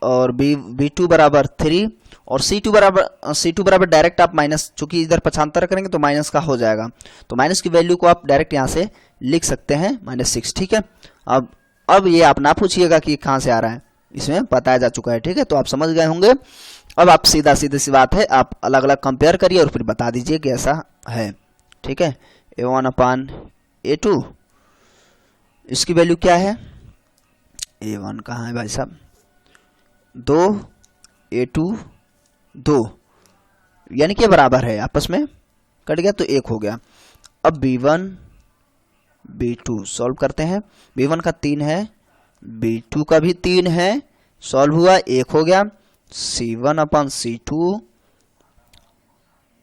और B2 बराबर 3, और C2 बराबर डायरेक्ट आप माइनस, चूंकि इधर पक्षांतर करेंगे तो माइनस का हो जाएगा, तो माइनस की वैल्यू को आप डायरेक्ट यहाँ से लिख सकते हैं -6, ठीक है। अब ये आप ना पूछिएगा कि कहाँ से आ रहा है, इसमें बताया जा चुका है, ठीक है, तो आप समझ गए होंगे। अब आप सीधा सीधी सी बात है, आप अलग अलग कंपेयर करिए और फिर बता दीजिए कि ऐसा है, ठीक है। A1 अपान A2, इसकी वैल्यू क्या है, A1 कहाँ है भाई साहब, 2, A2 2, यानी कि बराबर है, आपस में कट गया तो 1 हो गया। अब B1 B2 सॉल्व करते हैं, B1 का 3 है, B2 का भी 3 है, सॉल्व हुआ 1 हो गया, C1 अपॉन C2।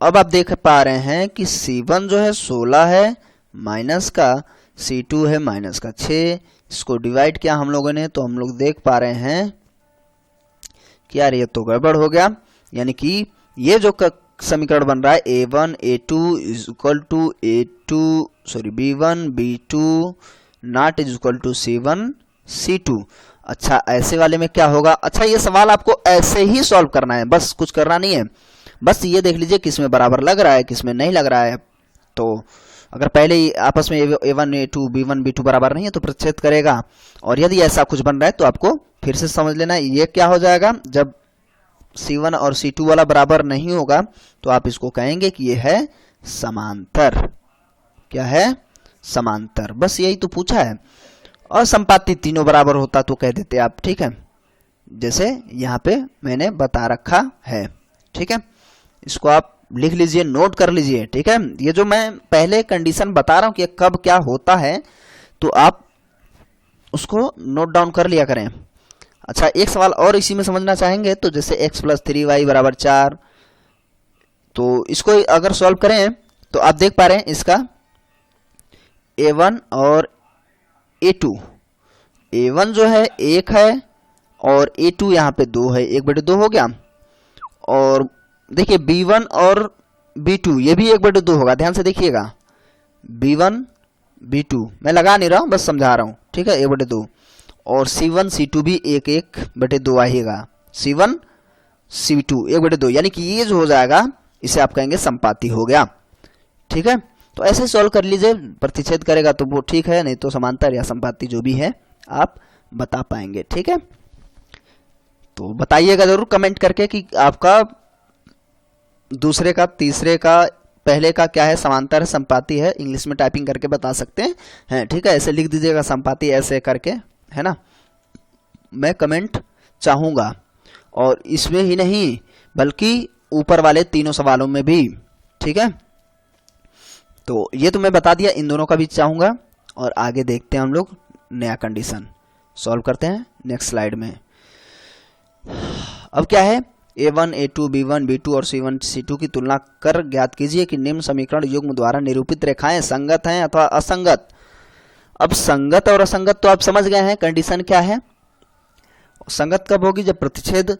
अब आप देख पा रहे हैं कि C1 जो है 16 है माइनस का, C2 है माइनस का 6, इसको डिवाइड किया हम लोगों ने, तो हम लोग देख पा रहे हैं कि यार ये तो गड़बड़ हो गया, यानी कि ये जो समीकरण बन रहा है A1 A2 is equal to B1 B2 not is equal to C1 C2। अच्छा ऐसे वाले में क्या होगा, अच्छा ये सवाल आपको ऐसे ही सॉल्व करना है, बस कुछ करना नहीं है, बस ये देख लीजिए किसमें बराबर लग रहा है किसमें नहीं लग रहा है। तो अगर पहले ही आपस में A1 A2 B1 B2 बराबर नहीं है तो प्रतिच्छेद करेगा, और यदि ऐसा कुछ बन रहा है तो आपको फिर से समझ लेना ये क्या हो जाएगा, जब C1 और C2 वाला बराबर नहीं होगा तो आप इसको कहेंगे कि ये है समांतर। क्या है, समांतर, बस यही तो पूछा है। और संपाती तीनों बराबर होता तो कह देते आप, ठीक है, जैसे यहाँ पे मैंने बता रखा है, ठीक है। इसको आप लिख लीजिए, नोट कर लीजिए, ठीक है। ये जो मैं पहले कंडीशन बता रहा हूँ कि कब क्या होता है, तो आप उसको नोट डाउन कर लिया करें। अच्छा एक सवाल और इसी में समझना चाहेंगे, तो जैसे x प्लस 3y बराबर 4, तो इसको अगर सॉल्व करें तो आप देख पा रहे हैं इसका A1 और A2। A1 जो है 1 है और A2 यहाँ पे 2 है, 1/2 हो गया। और देखिए B1 और B2 ये भी 1/2 होगा, ध्यान से देखिएगा। B1 B2 मैं लगा नहीं रहा हूँ, बस समझा रहा हूँ, ठीक है, 1/2। और C1 C2 भी 1/2 आएगा। C1 C2 1/2, यानी कि ये जो हो जाएगा इसे आप कहेंगे संपाती हो गया, ठीक है। तो ऐसे सॉल्व कर लीजिए, प्रतिच्छेद करेगा तो वो ठीक है, नहीं तो समांतर या संपाती जो भी है आप बता पाएंगे, ठीक है। तो बताइएगा जरूर कमेंट करके कि आपका दूसरे का, तीसरे का, पहले का क्या है, समांतर है, संपाती है। इंग्लिश में टाइपिंग करके बता सकते हैं, ठीक है। ऐसे लिख दीजिएगा संपाती ऐसे करके, है ना, मैं कमेंट चाहूँगा। और इसमें ही नहीं बल्कि ऊपर वाले तीनों सवालों में भी, ठीक है। तो ये तो मैं बता दिया, इन दोनों का भी चाहूँगा। और आगे देखते हैं हम लोग नया कंडीशन सॉल्व करते हैं नेक्स्ट स्लाइड में। अब क्या है, A1 A2 B1 B2 और C1 C2 की तुलना कर ज्ञात कीजिए कि निम्न समीकरण युग्म द्वारा निरूपित रेखाएं संगत हैं अथवा असंगत। अब संगत और असंगत तो आप समझ गए हैं, कंडीशन क्या है। संगत कब होगी, जब प्रतिच्छेद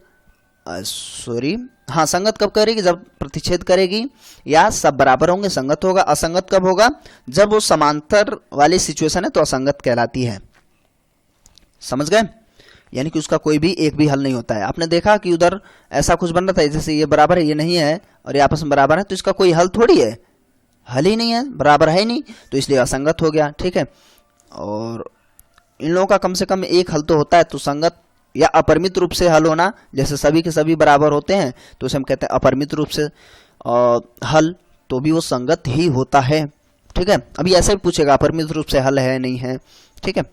संगत कब करेगी, जब प्रतिच्छेद करेगी या सब बराबर होंगे, संगत होगा। असंगत कब होगा, जब वो समांतर वाली सिचुएशन है तो असंगत कहलाती है, समझ गए। यानी कि उसका कोई भी एक भी हल नहीं होता है। आपने देखा कि उधर ऐसा कुछ बन रहा था, जैसे ये बराबर है ये नहीं है और ये आपस में बराबर है, तो इसका कोई हल थोड़ी है, हल ही नहीं है, बराबर है ही नहीं, तो इसलिए असंगत हो गया, ठीक है। और इन लोगों का कम से कम एक हल तो होता है, तो संगत या अपरिमित रूप से हल होना, जैसे सभी के सभी बराबर होते हैं तो उसे हम कहते हैं अपरिमित रूप से हल, तो भी वो संगत ही होता है, ठीक है। अभी ऐसे भी पूछेगा अपरिमित रूप से हल है नहीं है, ठीक है।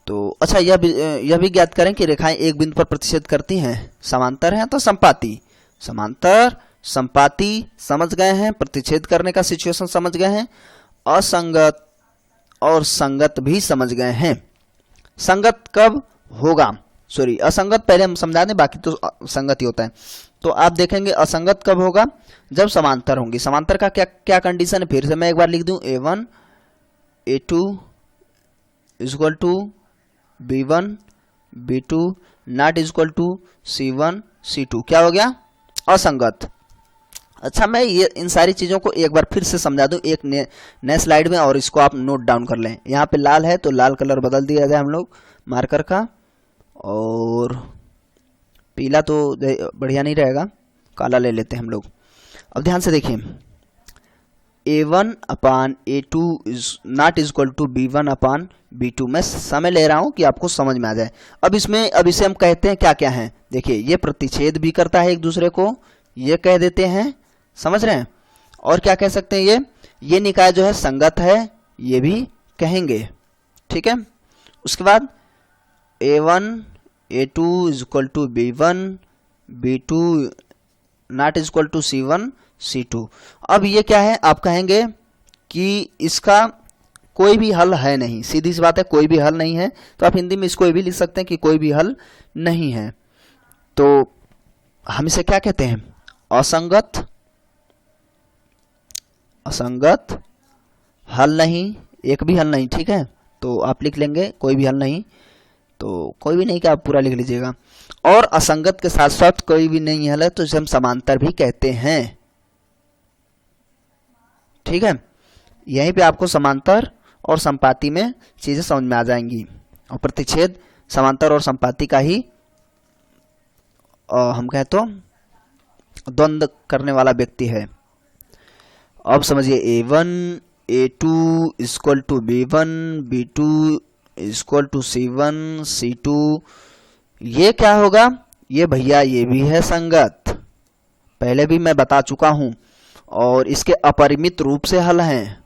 तो अच्छा यह भी ज्ञात करें कि रेखाएं एक बिंदु पर प्रतिच्छेद करती हैं, समांतर हैं तो संपाती। समांतर संपाती समझ गए हैं, प्रतिच्छेद करने का सिचुएशन समझ गए हैं, असंगत और संगत भी समझ गए हैं। संगत कब होगा, सॉरी असंगत पहले हम समझा दें, बाकी तो संगत ही होता है। तो आप देखेंगे असंगत कब होगा, जब समांतर होंगी। समांतर का क्या क्या कंडीशन है, फिर से मैं एक बार लिख दूं, A1 A2 equal to B1 B2 not equal to C1 C2, क्या हो गया, असंगत। अच्छा मैं ये इन सारी चीज़ों को एक बार फिर से समझा दूं एक नए स्लाइड में, और इसको आप नोट डाउन कर लें। यहाँ पे लाल है तो लाल कलर बदल दिया जाए हम लोग मार्कर का, और पीला तो बढ़िया नहीं रहेगा, काला ले लेते हैं हम लोग। अब ध्यान से देखिए, A1 upon A2 is not equal to B1 upon B2। मैं समय ले रहा हूं कि आपको समझ में आ जाए। अब इसे हम कहते हैं क्या क्या है, देखिए ये प्रतिच्छेद भी करता है एक दूसरे को, ये कह देते हैं, समझ रहे हैं। और क्या कह सकते हैं, ये निकाय जो है संगत है, ये भी कहेंगे, ठीक है। उसके बाद A1 A2 equal to B1 B2 not equal to C1 C2। अब ये क्या है, आप कहेंगे कि इसका कोई भी हल है नहीं, सीधी सी बात है, कोई भी हल नहीं है। तो आप हिंदी में इसको भी लिख सकते हैं कि कोई भी हल नहीं है। तो हम इसे क्या कहते हैं, असंगत, असंगत, हल नहीं, एक भी हल नहीं, ठीक है। तो आप लिख लेंगे कोई भी हल नहीं, तो कोई भी नहीं क्या आप पूरा लिख लीजिएगा। और असंगत के साथ साथ कोई भी नहीं हल है तो इसे हम समांतर भी कहते हैं, ठीक है। यहीं पे आपको समांतर और संपाती में चीजें समझ में आ जाएंगी। और प्रतिच्छेद समांतर और संपाती का ही हम कहें तो द्वंद्व करने वाला व्यक्ति है। अब समझिए A1 A2 equal to B1 B2 equal to C1 C2, ये क्या होगा, ये भैया ये भी है संगत, पहले भी मैं बता चुका हूं। और इसके अपरिमित रूप से हल हैं,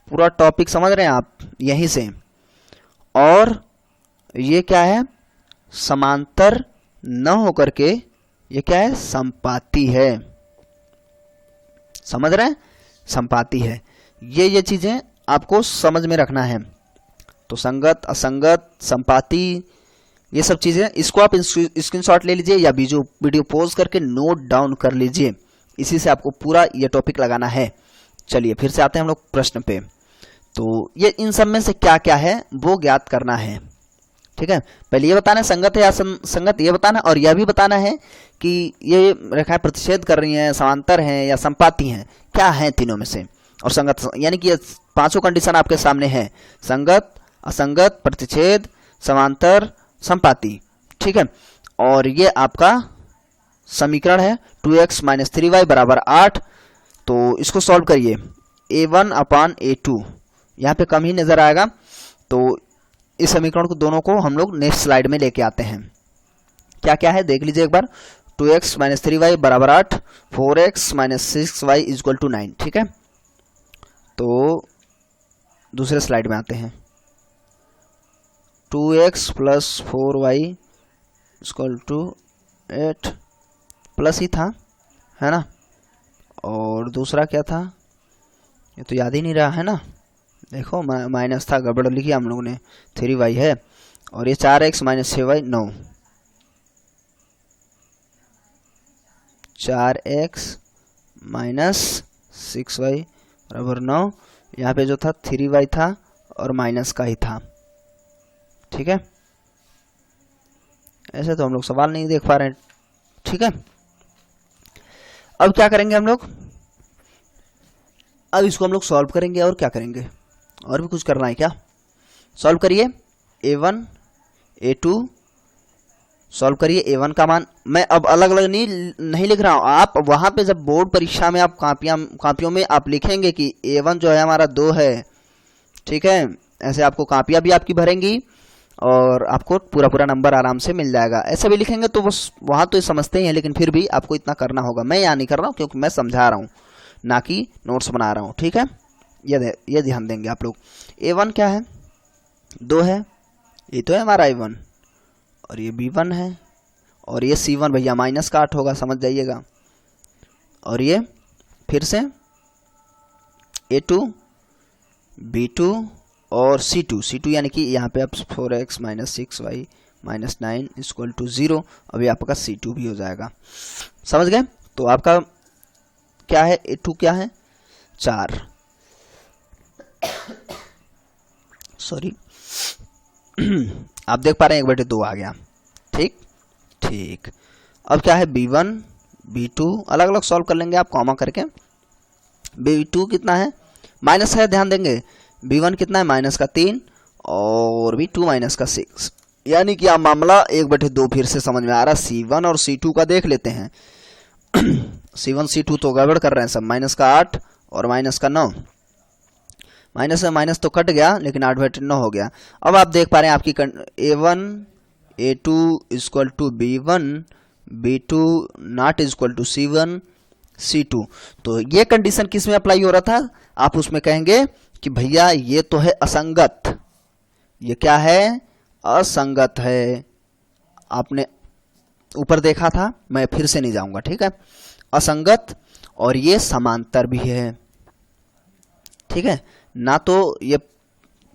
पूरा टॉपिक समझ रहे हैं आप यहीं से। और ये क्या है, समांतर न होकर के ये क्या है, संपाती है, समझ रहे हैं, संपाती है। ये चीजें आपको समझ में रखना है। तो संगत, असंगत, संपाती, ये सब चीजें, इसको आप स्क्रीनशॉट ले लीजिए या वीडियो पॉज करके नोट डाउन कर लीजिए। इसी से आपको पूरा ये टॉपिक लगाना है। चलिए फिर से आते हैं हम लोग प्रश्न पे। तो ये इन सब में से क्या क्या है वो ज्ञात करना है। ठीक है, पहले ये बताना है संगत है या संगत, ये बताना, और यह भी बताना है कि ये रेखाएं प्रतिच्छेद कर रही हैं, समांतर हैं या संपाती हैं, क्या हैं तीनों में से। और संगत यानी कि ये पांचों कंडीशन आपके सामने है, संगत, असंगत, प्रतिच्छेद, समांतर, संपाती। ठीक है, और ये आपका समीकरण है 2x - 3y बराबर 8। तो इसको सॉल्व करिए, a1/a2 यहाँ पे कम ही नजर आएगा। तो इस समीकरण को दोनों को हम लोग नेक्स्ट स्लाइड में लेके आते हैं। क्या क्या है देख लीजिए एक बार। 2x - 3y बराबर 8, 4x - 6y = 9। ठीक है, तो दूसरे स्लाइड में आते हैं। 2x + 4y = 8 प्लस ही था, है ना। और दूसरा क्या था ये तो याद ही नहीं रहा है ना, देखो माइनस था, गड़बड़ लिखी हम लोगों ने, 3y है। और ये 4x - 6y 9, 4x - 6y बराबर 9। यहाँ पे जो था 3y था और माइनस का ही था। ठीक है, ऐसे तो हम लोग सवाल नहीं देख पा रहे हैं। ठीक है, अब क्या करेंगे हम लोग, अब इसको हम लोग सॉल्व करेंगे। और क्या करेंगे, और भी कुछ करना है क्या? सॉल्व करिए, a1 a2 सॉल्व करिए। a1 का मान मैं अब अलग अलग नहीं लिख रहा हूँ, आप वहां पे जब बोर्ड परीक्षा में आप कापियों में आप लिखेंगे कि a1 जो है हमारा 2 है। ठीक है, ऐसे आपको कापियां भी आपकी भरेंगी और आपको पूरा पूरा नंबर आराम से मिल जाएगा। ऐसे भी लिखेंगे तो बस वहां तो समझते ही हैं, लेकिन फिर भी आपको इतना करना होगा। मैं यहाँ नहीं कर रहा हूँ क्योंकि मैं समझा रहा हूँ, ना कि नोट्स बना रहा हूँ। ठीक है, ये ध्यान देंगे आप लोग। a1 क्या है, 2 है, ये तो है हमारा a1, और ये b1 है, और ये c1 भैया माइनस का 8 होगा, समझ जाइएगा। और ये फिर से a2 b2 और c2 यानी कि यहाँ पे अब 4x - 6y - 9 = 0। अभी आपका c2 भी हो जाएगा, समझ गए। तो आपका क्या है, a2 क्या है 4, सॉरी आप देख पा रहे हैं 1/2 आ गया। ठीक ठीक, अब क्या है b1 b2 अलग अलग सॉल्व कर लेंगे आप कॉमा करके। b2 कितना है, माइनस है, ध्यान देंगे। b1 कितना है, -3, और b2 -6, यानी कि आप मामला 1/2 फिर से समझ में आ रहा है। c1 और c2 का देख लेते हैं। c1 c2 तो गड़बड़ कर रहे हैं सब, -8 और -9, माइनस में माइनस तो कट गया लेकिन 8/9 हो गया। अब आप देख पा रहे हैं आपकी a1 a2 = b1 b2 ≠ c1 c2। तो ये कंडीशन किस में अप्लाई हो रहा था, आप उसमें कहेंगे कि भैया ये तो है असंगत, ये क्या है, असंगत है। आपने ऊपर देखा था, मैं फिर से नहीं जाऊंगा। ठीक है, असंगत, और ये समांतर भी है। ठीक है, ना तो ये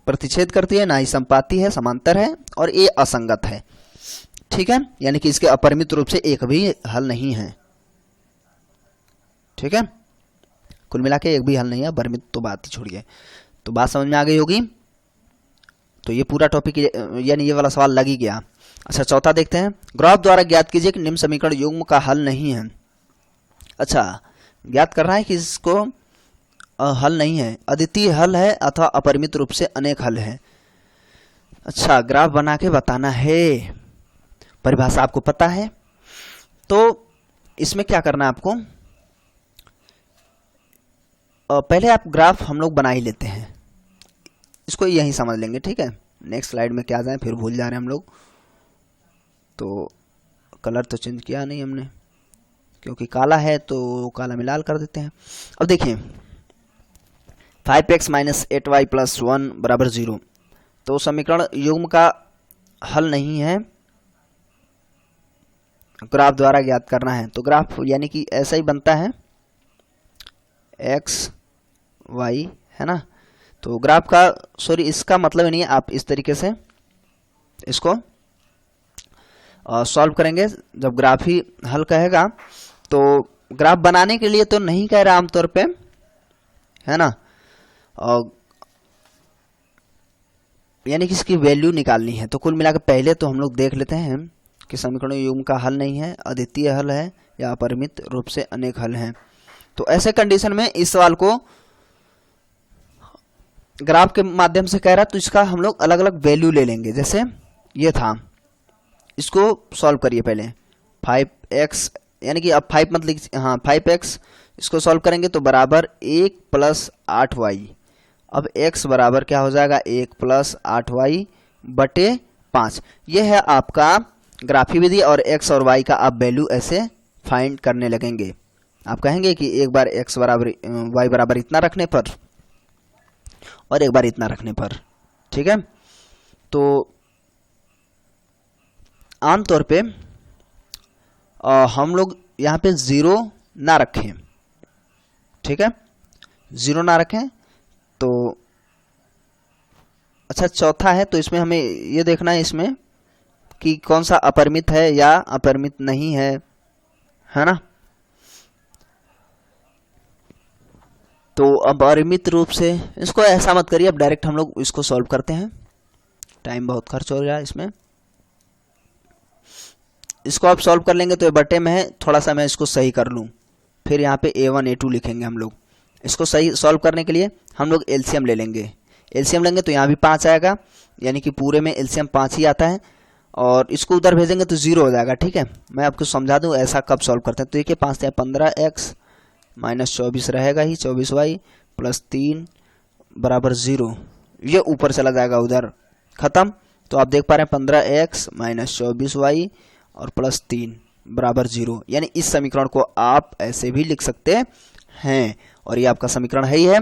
प्रतिच्छेद करती है, ना ही संपाती है, समांतर है, और ये असंगत है। ठीक है, यानी कि इसके अपरिमित रूप से एक भी हल नहीं है। ठीक है, कुल मिला के एक भी हल नहीं है, परिमित तो बात ही छोड़िए। तो बात समझ में आ गई होगी। तो ये पूरा टॉपिक यानी ये वाला सवाल लग ही गया। अच्छा, चौथा देखते हैं। ग्राफ द्वारा ज्ञात कीजिए कि निम्न समीकरण युग्म का हल नहीं है। अच्छा, ज्ञात करना है कि इसको हल नहीं है, अद्वितीय हल है अथवा अपरिमित रूप से अनेक हल है। अच्छा, ग्राफ बना के बताना है, परिभाषा आपको पता है। तो इसमें क्या करना है आपको, पहले आप ग्राफ हम लोग बना ही लेते हैं, इसको यहीं समझ लेंगे। ठीक है, नेक्स्ट स्लाइड में क्या जाए, फिर भूल जा रहे हैं हम लोग। तो कलर तो चेंज किया नहीं हमने, क्योंकि काला है तो काला में लाल कर देते हैं। अब देखिए 5x - 8y + 1 = 0। तो समीकरण युग्म का हल नहीं है, ग्राफ द्वारा ज्ञात करना है। तो ग्राफ यानी कि ऐसा ही बनता है, x y, है ना। तो ग्राफ का, सॉरी इसका मतलब नहीं है, आप इस तरीके से इसको सॉल्व करेंगे। जब ग्राफ ही हल कहेगा तो ग्राफ बनाने के लिए तो नहीं कह रहा आमतौर पे, है ना, और यानी कि इसकी वैल्यू निकालनी है। तो कुल मिलाकर पहले तो हम लोग देख लेते हैं कि समीकरण युग्म का हल नहीं है, अद्वितीय हल है या अपरिमित रूप से अनेक हल हैं। तो ऐसे कंडीशन में इस सवाल को ग्राफ के माध्यम से कह रहा तो इसका हम लोग अलग अलग वैल्यू ले लेंगे। जैसे ये था, इसको सॉल्व करिए पहले। 5x यानी कि अब 5 मत लिख, हाँ 5x, इसको सॉल्व करेंगे तो बराबर 1 + 8y। अब x बराबर क्या हो जाएगा, 1 + 8y बटे 5। यह है आपका ग्राफी विधि, और x और y का आप वैल्यू ऐसे फाइंड करने लगेंगे। आप कहेंगे कि एक बार x बराबर y बराबर इतना रखने पर और एक बार इतना रखने पर, ठीक है। तो आमतौर पे हम लोग यहाँ पे 0 ना रखें, ठीक है, 0 ना रखें। तो अच्छा, चौथा है, तो इसमें हमें ये देखना है इसमें कि कौन सा अपरिमित है या अपरिमित नहीं है ना। तो अपरिमित रूप से इसको ऐसा मत करिए, अब डायरेक्ट हम लोग इसको सॉल्व करते हैं, टाइम बहुत खर्च हो रहा है इसमें। इसको आप सॉल्व कर लेंगे तो ये बटे में है, थोड़ा सा मैं इसको सही कर लूँ, फिर यहाँ पे a1 a2 लिखेंगे हम लोग। इसको सही सॉल्व करने के लिए हम लोग एलसीएम ले लेंगे। एलसीएम लेंगे तो यहाँ भी 5 आएगा, यानी कि पूरे में एलसीएम 5 ही आता है, और इसको उधर भेजेंगे तो 0 हो जाएगा, ठीक है। मैं आपको समझा दूँ ऐसा कब सॉल्व करते हैं। तो देखिए 5 से 15x माइनस 24 रहेगा ही, 24y + 3 बराबर 0। ये ऊपर चला जाएगा उधर, खत्म। तो आप देख पा रहे हैं 15x माइनस 24y और +3 बराबर 0। यानी इस समीकरण को आप ऐसे भी लिख सकते हैं, और ये आपका समीकरण है ही है।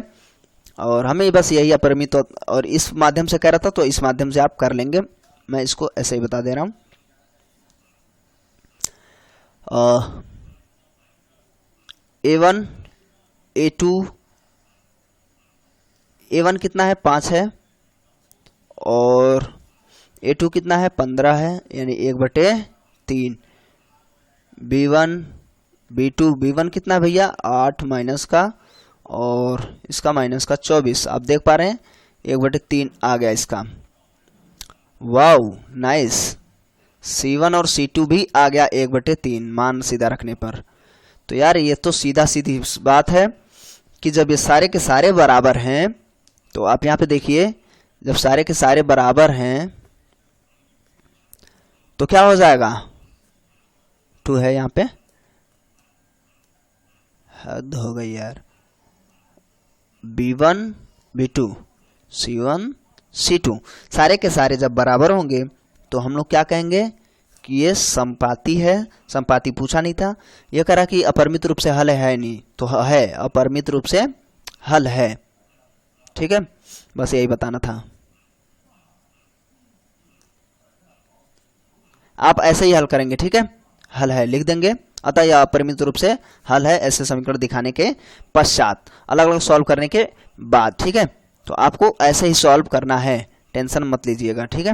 और हमें बस यही अपरिमित और इस माध्यम से कह रहा था, तो इस माध्यम से आप कर लेंगे। मैं इसको ऐसे ही बता दे रहा हूँ। a1 a2, a1 कितना है 5 है, और a2 कितना है 15 है, यानी 1/3। b1 b2, b1 कितना है भैया 8 माइनस का, और इसका माइनस का 24। आप देख पा रहे हैं 1/3 आ गया इसका। Wow nice. c1 और c2 भी आ गया 1/3 मान सीधा रखने पर। तो यार ये तो सीधा सीधी बात है कि जब ये सारे के सारे बराबर हैं, तो आप यहाँ पे देखिए, जब सारे के सारे बराबर हैं तो क्या हो जाएगा, 2 है यहाँ पे, हद हो गई यार। b1 b2 c1 c2 सारे के सारे जब बराबर होंगे तो हम लोग क्या कहेंगे कि ये समपाती है। समपाती पूछा नहीं था, ये कह रहा कि अपरिमित रूप से हल है नहीं, तो है, अपरिमित रूप से हल है, ठीक है। बस यही बताना था। आप ऐसे ही हल करेंगे, ठीक है, हल है लिख देंगे, अतः यह अपरिमित रूप से हल है, ऐसे समीकरण दिखाने के पश्चात, अलग अलग सॉल्व करने के बाद, ठीक है। तो आपको ऐसे ही सॉल्व करना है, टेंशन मत लीजिएगा, ठीक है।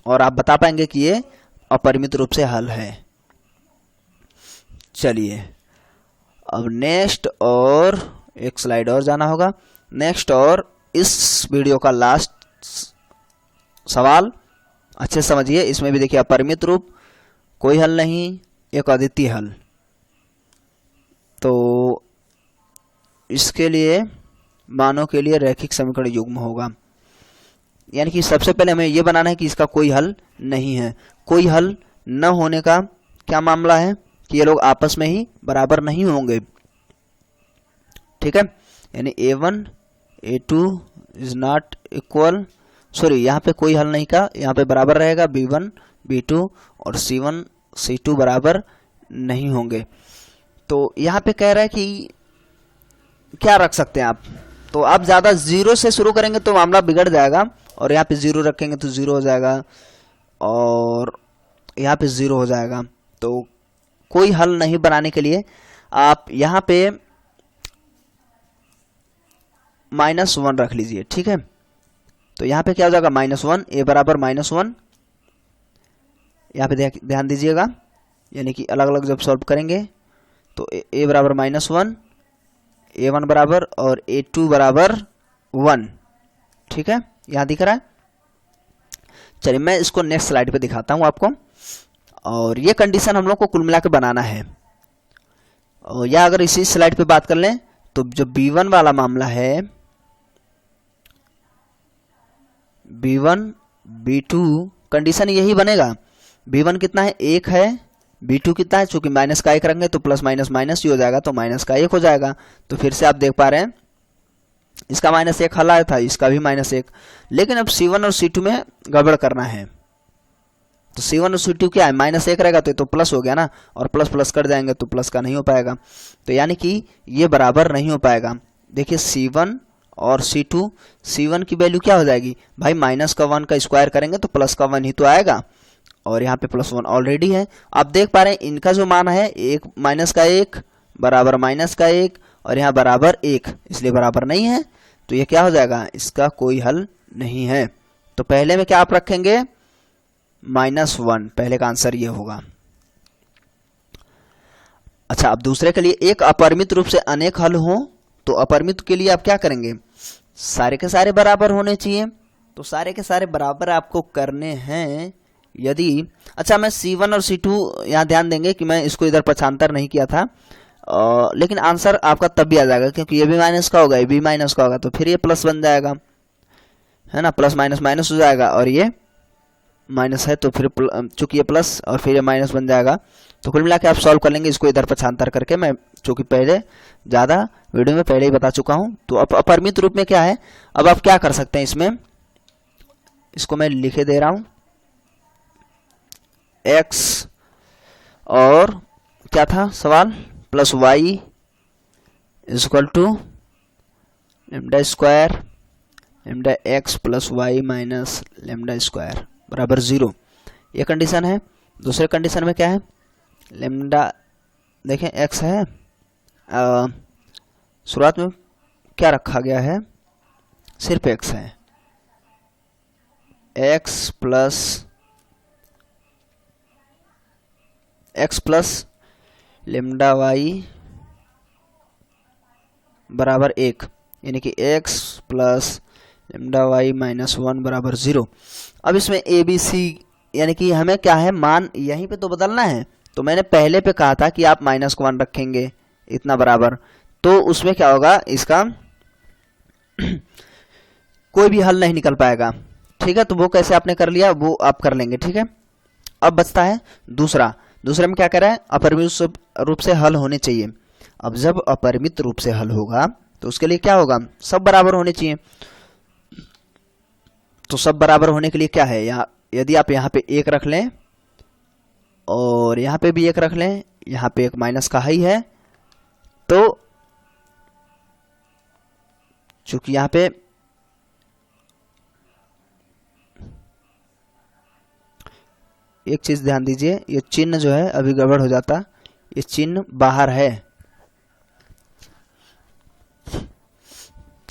और आप बता पाएंगे कि ये अपरिमित रूप से हल है। चलिए अब नेक्स्ट, और एक स्लाइड और जाना होगा। नेक्स्ट और इस वीडियो का लास्ट सवाल अच्छे से समझिए। इसमें भी देखिए अपरिमित रूप, कोई हल नहीं, एक अद्वितीय हल। तो इसके लिए मानों के लिए रैखिक समीकरण युग्म होगा, यानी कि सबसे पहले हमें यह बनाना है कि इसका कोई हल नहीं है। कोई हल न होने का क्या मामला है कि ये लोग आपस में ही बराबर नहीं होंगे, ठीक है। यानी a1 a2 is not equal, sorry यहाँ पे कोई हल नहीं का, यहाँ पे बराबर रहेगा b1 b2 और c1 c2 बराबर नहीं होंगे। तो यहाँ पे कह रहा है कि क्या रख सकते हैं आप, तो आप ज़्यादा 0 से शुरू करेंगे तो मामला बिगड़ जाएगा, और यहाँ पे 0 रखेंगे तो 0 हो जाएगा, और यहाँ पे 0 हो जाएगा। तो कोई हल नहीं बनाने के लिए आप यहाँ पे -1 रख लीजिए, ठीक है। तो यहाँ पे क्या हो जाएगा -1, a बराबर -1। यहाँ पे ध्यान दीजिएगा, यानी कि अलग अलग जब सॉल्व करेंगे तो ए बराबर -1, A1 बराबर और A2 बराबर 1। ठीक है, यहाँ दिख रहा है। चलिए मैं इसको नेक्स्ट स्लाइड पे दिखाता हूँ आपको। और ये कंडीशन हम लोग को कुल मिला के बनाना है। और या अगर इसी स्लाइड पे बात कर लें तो जो B1 वाला मामला है, B1 B2 कंडीशन यही बनेगा। B1 कितना है, 1 है। B2 कितना है, चूंकि माइनस का 1 रखेंगे तो प्लस माइनस माइनस ही हो जाएगा, तो माइनस का 1 हो जाएगा। तो फिर से आप देख पा रहे हैं इसका -1 हल आया था, इसका भी -1। लेकिन अब C1 और C2 में गड़बड़ करना है। तो C1 और C2 क्या है, -1 रहेगा तो ये तो प्लस हो गया ना, और प्लस प्लस कर जाएंगे तो प्लस का नहीं हो पाएगा। तो यानी कि ये बराबर नहीं हो पाएगा। देखिए C1 और C2, C1 की वैल्यू क्या हो जाएगी भाई, -1 का स्क्वायर करेंगे तो +1 ही तो आएगा, और यहाँ पे +1 ऑलरेडी है। आप देख पा रहे हैं इनका जो मान है, -1 बराबर -1 और यहाँ बराबर 1, इसलिए बराबर नहीं है। तो ये क्या हो जाएगा, इसका कोई हल नहीं है। तो पहले में क्या आप रखेंगे, -1, पहले का आंसर ये होगा। अच्छा, अब दूसरे के लिए एक अपरिमित रूप से अनेक हल हो, तो अपरिमित के लिए आप क्या करेंगे, सारे के सारे बराबर होने चाहिए। तो सारे के सारे बराबर आपको करने हैं। यदि अच्छा, मैं C1 और C2 यहाँ ध्यान देंगे कि मैं इसको इधर पक्षांतर नहीं किया था, लेकिन आंसर आपका तब भी आ जाएगा क्योंकि ये भी माइनस का होगा, ये भी माइनस का होगा, तो फिर ये प्लस बन जाएगा, है ना। प्लस माइनस माइनस हो जाएगा, और ये माइनस है तो फिर चूंकि ये प्लस और फिर ये माइनस बन जाएगा। तो कुल मिला के आप सॉल्व कर लेंगे इसको इधर पक्षांतर करके। मैं चूंकि पहले ज़्यादा वीडियो में पहले ही बता चुका हूँ। तो अब अपरिमित रूप में क्या है, अब आप क्या कर सकते हैं इसमें, इसको मैं लिखे दे रहा हूँ, x और क्या था सवाल, +y = λ² λx + y - λ² बराबर 0। ये कंडीशन है। दूसरे कंडीशन में क्या है, लैम्डा देखें x है, शुरुआत में क्या रखा गया है, सिर्फ x है, x प्लस λy बराबर 1, यानी कि x प्लस λy - 1 बराबर 0। अब इसमें ABC यानी कि हमें क्या है, मान यहीं पे तो बदलना है। तो मैंने पहले पे कहा था कि आप -1 रखेंगे इतना बराबर, तो उसमें क्या होगा, इसका कोई भी हल नहीं निकल पाएगा। ठीक है, तो वो कैसे आपने कर लिया वो आप कर लेंगे। ठीक है, अब बचता है दूसरे में क्या कह रहा है, अपरिमित रूप से हल होने चाहिए। अब जब अपरिमित रूप से हल होगा तो उसके लिए क्या होगा, सब बराबर होने चाहिए। तो सब बराबर होने के लिए क्या है, यहाँ यदि आप यहाँ पे 1 रख लें और यहाँ पे भी 1 रख लें, यहाँ पे एक माइनस का ही है, तो चूंकि यहाँ पे एक चीज ध्यान दीजिए, ये चिन्ह जो है अभी गड़बड़ हो जाता, ये चिन्ह बाहर है,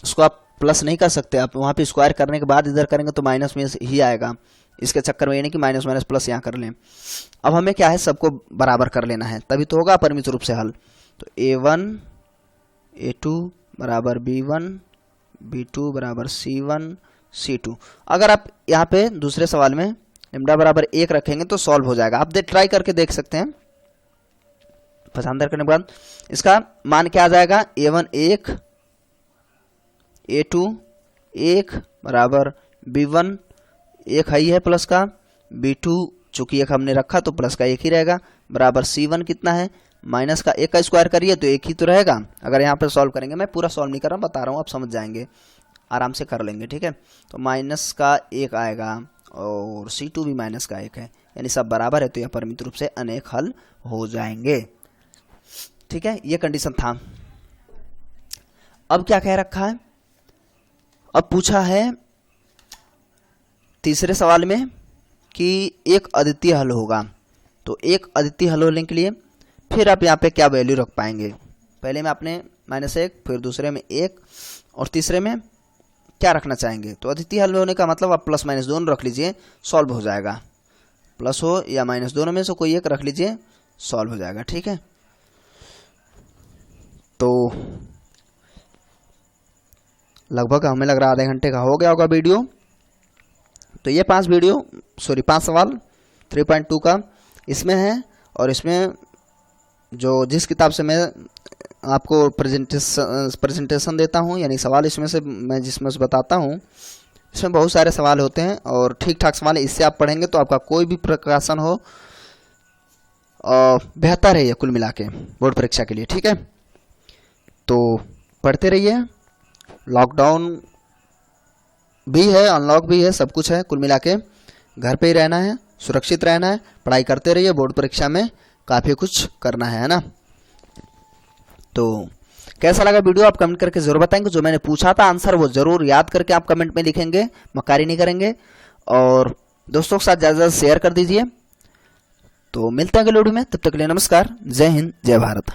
उसको आप प्लस नहीं कर सकते। आप वहां पे स्क्वायर करने के बाद इधर करेंगे तो माइनस में ही आएगा। इसके चक्कर में ये नहीं कि माइनस माइनस प्लस यहाँ कर लें। अब हमें क्या है, सबको बराबर कर लेना है, तभी तो होगा अपरिमित रूप से हल। तो A1 A2 बराबर B1 B2 बराबर C1 C2। अगर आप यहाँ पे दूसरे सवाल में लैम्डा बराबर 1 रखेंगे तो सॉल्व हो जाएगा। आप ट्राई करके देख सकते हैं। पक्षांतर करने के बाद इसका मान क्या आ जाएगा, A1 1 A2 1 बराबर B1 1 ही है प्लस का, B2 चूंकि 1 हमने रखा तो प्लस का 1 ही रहेगा, बराबर C1 कितना है, माइनस का 1 का स्क्वायर करिए तो 1 ही तो रहेगा। अगर यहाँ पर सॉल्व करेंगे, मैं पूरा सॉल्व नहीं कर रहा हूँ, बता रहा हूँ, आप समझ जाएंगे, आराम से कर लेंगे। ठीक है, तो माइनस का 1 आएगा और C2 भी माइनस का 1 है, यानी सब बराबर है, तो यह अपरिमित रूप से अनेक हल हो जाएंगे। ठीक है, ये कंडीशन था। अब क्या कह रखा है, अब पूछा है तीसरे सवाल में कि एक अद्वितीय हल होगा। तो एक अद्वितीय हल होने के लिए फिर आप यहाँ पे क्या वैल्यू रख पाएंगे, पहले में आपने -1, फिर दूसरे में 1 और तीसरे में क्या रखना चाहेंगे। तो अद्वितीय हल होने का मतलब आप प्लस माइनस दोनों रख लीजिए, सॉल्व हो जाएगा। प्लस हो या माइनस दोनों में से कोई एक रख लीजिए, सॉल्व हो जाएगा। ठीक है, तो लगभग हमें लग रहा है आधे घंटे का हो गया होगा वीडियो। तो ये 5 सवाल 3.2 का इसमें है, और इसमें जो जिस किताब से मैं आपको प्रेजेंटेशन देता हूँ, यानी सवाल इसमें से मैं जिसमें से बताता हूँ, इसमें बहुत सारे सवाल होते हैं और ठीक ठाक सवाल है। इससे आप पढ़ेंगे तो आपका कोई भी प्रकाशन हो बेहतर है ये कुल मिला के बोर्ड परीक्षा के लिए। ठीक है, तो पढ़ते रहिए। लॉकडाउन भी है, अनलॉक भी है, सब कुछ है। कुल मिला के घर पे ही रहना है, सुरक्षित रहना है, पढ़ाई करते रहिए। बोर्ड परीक्षा में काफ़ी कुछ करना है ना। तो कैसा लगा वीडियो आप कमेंट करके जरूर बताएंगे। जो मैंने पूछा था आंसर वो जरूर याद करके आप कमेंट में लिखेंगे, मक्कारी नहीं करेंगे। और दोस्तों के साथ ज़्यादा शेयर कर दीजिए। तो मिलते हैं अगले वीडियो में, तब तक के लिए नमस्कार, जय हिंद, जय भारत।